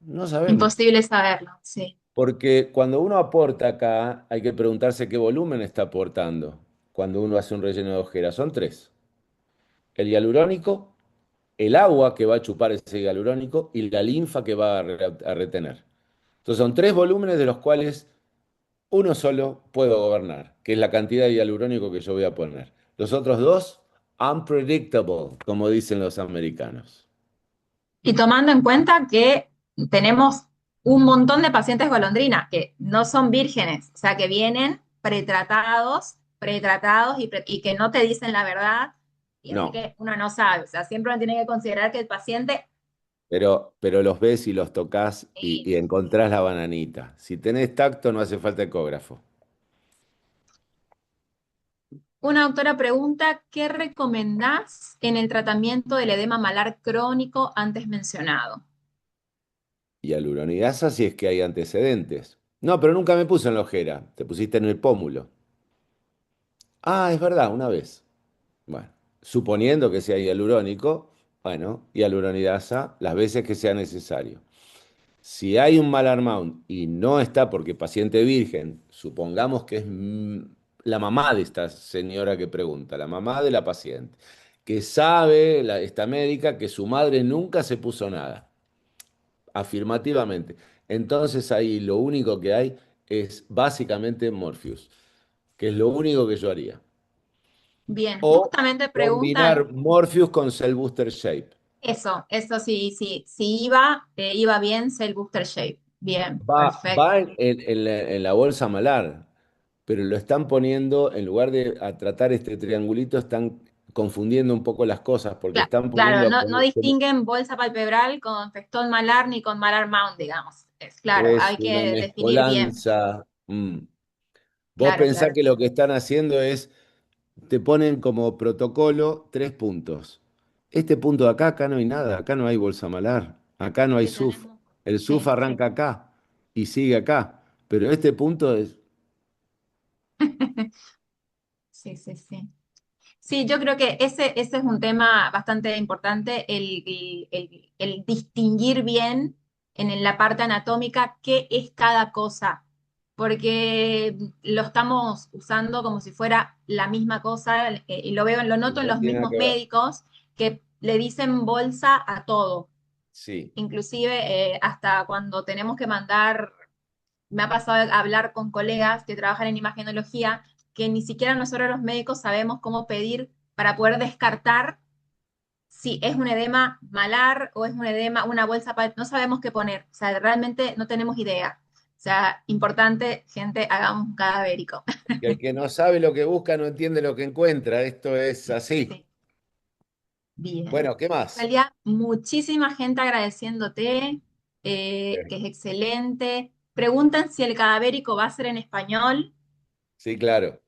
No sabemos. Imposible saberlo, sí. Porque cuando uno aporta acá, hay que preguntarse qué volumen está aportando. Cuando uno hace un relleno de ojeras, son tres. El hialurónico, el agua que va a chupar ese hialurónico y la linfa que va a retener. Entonces son tres volúmenes de los cuales uno solo puedo gobernar, que es la cantidad de hialurónico que yo voy a poner. Los otros dos, unpredictable, como dicen los americanos. Y tomando en cuenta que tenemos un montón de pacientes golondrina que no son vírgenes, o sea, que vienen pretratados y que no te dicen la verdad, y así No, que uno no sabe, o sea, siempre uno tiene que considerar que el paciente, pero los ves y los tocas sí. y encontrás la bananita. Si tenés tacto, no hace falta ecógrafo. Una doctora pregunta, ¿qué recomendás en el tratamiento del edema malar crónico antes mencionado? Hialuronidasa si es que hay antecedentes. No, pero nunca me puse en la ojera. Te pusiste en el pómulo. Ah, es verdad, una vez. Bueno, suponiendo que sea hialurónico, bueno, hialuronidasa las veces que sea necesario. Si hay un malar mount y no está porque paciente virgen, supongamos que es la mamá de esta señora que pregunta, la mamá de la paciente, que sabe, esta médica, que su madre nunca se puso nada, afirmativamente. Entonces ahí lo único que hay es básicamente Morpheus, que es lo único que yo haría. Bien, O justamente preguntan combinar Morpheus con Cell Booster Shape. eso sí, sí, sí iba, iba bien Cell Booster Shape. Bien, Va perfecto. en la bolsa malar, pero lo están poniendo, en lugar de a tratar este triangulito, están confundiendo un poco las cosas, porque están Claro, poniendo a no poner distinguen bolsa palpebral con festón malar ni con malar mount, digamos. Es claro, es hay una que definir bien. mezcolanza. Vos Claro, pensás claro. que lo que están haciendo es, te ponen como protocolo 3 puntos. Este punto de acá, acá no hay nada, acá no hay bolsa malar, acá no hay Sí, SUF. tenemos. El SUF Sí, arranca acá y sigue acá, pero este punto es, sí, sí, sí. Sí, yo creo que ese es un tema bastante importante, el distinguir bien en la parte anatómica qué es cada cosa, porque lo estamos usando como si fuera la misma cosa, y lo veo, lo noto en no los tiene nada mismos que ver. médicos que le dicen bolsa a todo, Sí. inclusive hasta cuando tenemos que mandar, me ha pasado a hablar con colegas que trabajan en imagenología, que ni siquiera nosotros los médicos sabemos cómo pedir para poder descartar si es un edema malar o es un edema, una bolsa, no sabemos qué poner, o sea, realmente no tenemos idea. O sea, importante, gente, hagamos un cadavérico. Que el que no sabe lo que busca no entiende lo que encuentra. Esto es así. Sí, bien. Bueno, ¿qué más? Realidad, muchísima gente agradeciéndote, que es excelente. Preguntan si el cadavérico va a ser en español. Sí, claro.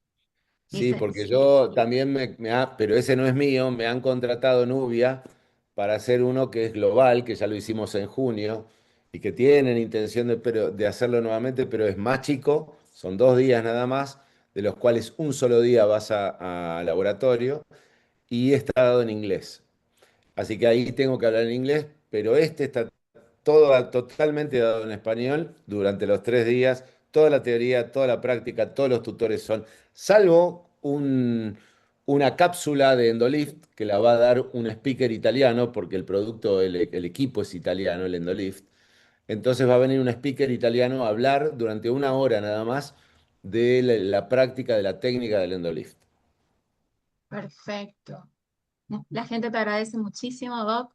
Sí, Dicen, porque sí. yo también pero ese no es mío, me han contratado Nubia para hacer uno que es global, que ya lo hicimos en junio, y que tienen intención de hacerlo nuevamente, pero es más chico, son 2 días nada más, de los cuales un solo día vas a laboratorio, y está dado en inglés. Así que ahí tengo que hablar en inglés, pero este está totalmente dado en español durante los 3 días. Toda la teoría, toda la práctica, todos los tutores son, salvo una cápsula de Endolift que la va a dar un speaker italiano, porque el producto, el equipo es italiano, el Endolift. Entonces va a venir un speaker italiano a hablar durante 1 hora nada más de la práctica de la técnica del Endolift. Perfecto. La gente te agradece muchísimo, Doc.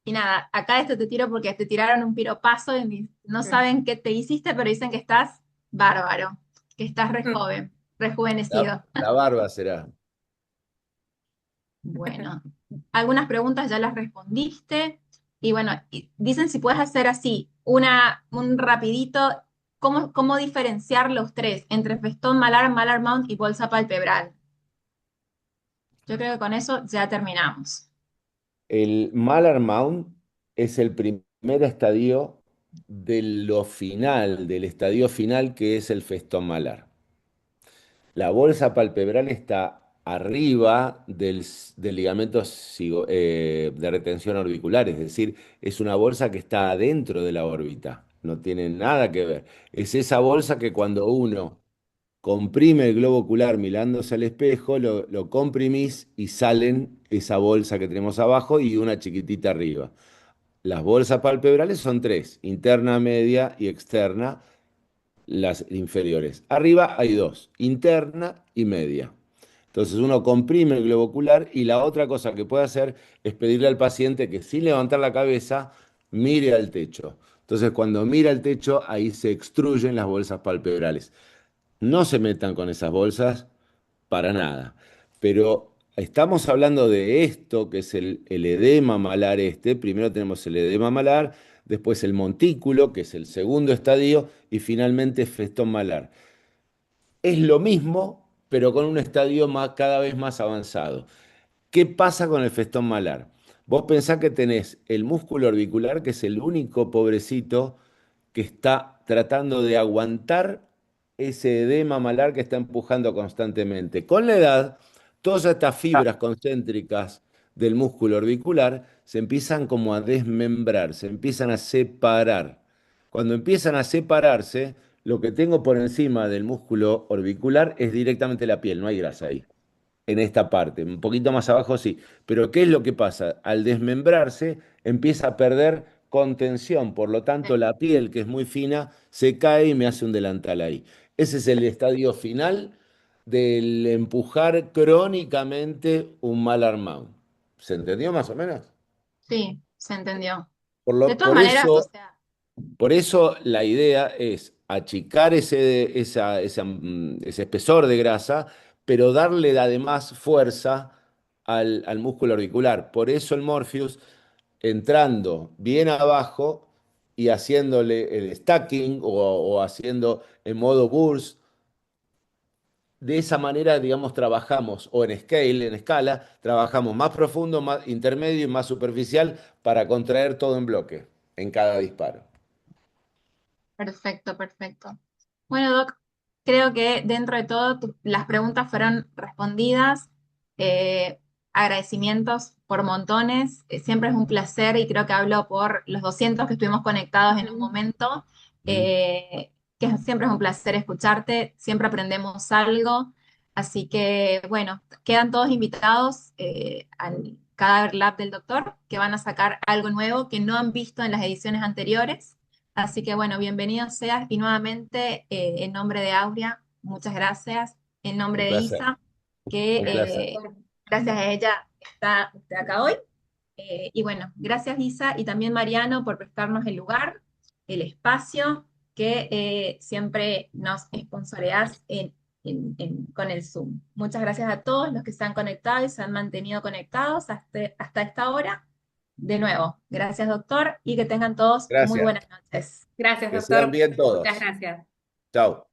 Y nada, acá esto te tiro porque te tiraron un piropazo y no saben qué te hiciste, pero dicen que estás bárbaro, que estás re joven, rejuvenecido. La barba será. Bueno, algunas preguntas ya las respondiste. Y bueno, dicen si puedes hacer así, un rapidito, ¿cómo diferenciar los tres entre festón malar, malar mount y bolsa palpebral? Yo creo que con eso ya terminamos. El Malar Mount es el primer estadio de lo final, del estadio final que es el festón malar. La bolsa palpebral está arriba del ligamento de retención orbicular, es decir, es una bolsa que está adentro de la órbita, no tiene nada que ver. Es esa bolsa que cuando uno comprime el globo ocular mirándose al espejo, lo comprimís y salen esa bolsa que tenemos abajo y una chiquitita arriba. Las bolsas palpebrales son tres, interna, media y externa, las inferiores. Arriba hay dos, interna y media. Entonces uno comprime el globo ocular y la otra cosa que puede hacer es pedirle al paciente que sin levantar la cabeza mire al techo. Entonces cuando mira al techo ahí se extruyen las bolsas palpebrales. No se metan con esas bolsas para nada. Pero estamos hablando de esto, que es el edema malar este. Primero tenemos el edema malar, después el montículo, que es el segundo estadio, y finalmente festón malar. Es lo mismo, pero con un estadio cada vez más avanzado. ¿Qué pasa con el festón malar? Vos pensás que tenés el músculo orbicular, que es el único pobrecito que está tratando de aguantar ese edema malar que está empujando constantemente. Con la edad, todas estas fibras concéntricas del músculo orbicular se empiezan como a desmembrar, se empiezan a separar. Cuando empiezan a separarse, lo que tengo por encima del músculo orbicular es directamente la piel, no hay grasa ahí en esta parte, un poquito más abajo sí. Pero ¿qué es lo que pasa? Al desmembrarse empieza a perder contención, por lo tanto la piel, que es muy fina, se cae y me hace un delantal ahí. Ese es el estadio final del empujar crónicamente un mal armado. ¿Se entendió más o menos? Sí, se entendió. Por De lo, todas por maneras, o eso sea, por eso la idea es achicar ese espesor de grasa, pero darle además fuerza al músculo auricular. Por eso el Morpheus, entrando bien abajo y haciéndole el stacking o haciendo en modo burst, de esa manera, digamos, trabajamos, o en scale, en escala, trabajamos más profundo, más intermedio y más superficial para contraer todo en bloque en cada disparo. perfecto, perfecto. Bueno, Doc, creo que dentro de todo las preguntas fueron respondidas. Eh, Agradecimientos por montones. Siempre es un placer y creo que hablo por los 200 que estuvimos conectados en un momento. Que siempre es un placer escucharte, siempre aprendemos algo. Así que, bueno, quedan todos invitados al Cadáver Lab del doctor, que van a sacar algo nuevo que no han visto en las ediciones anteriores. Así que bueno, bienvenido seas y nuevamente en nombre de Aurea, muchas gracias. En nombre Un de placer, Isa, que un placer. gracias a ella está usted acá hoy. Y bueno, gracias Isa y también Mariano por prestarnos el lugar, el espacio que siempre nos sponsoreás con el Zoom. Muchas gracias a todos los que se han conectado y se han mantenido conectados hasta esta hora. De nuevo, gracias doctor y que tengan todos muy Gracias. buenas noches. Gracias, Que sean doctor. bien Muchas todos. gracias. Chao.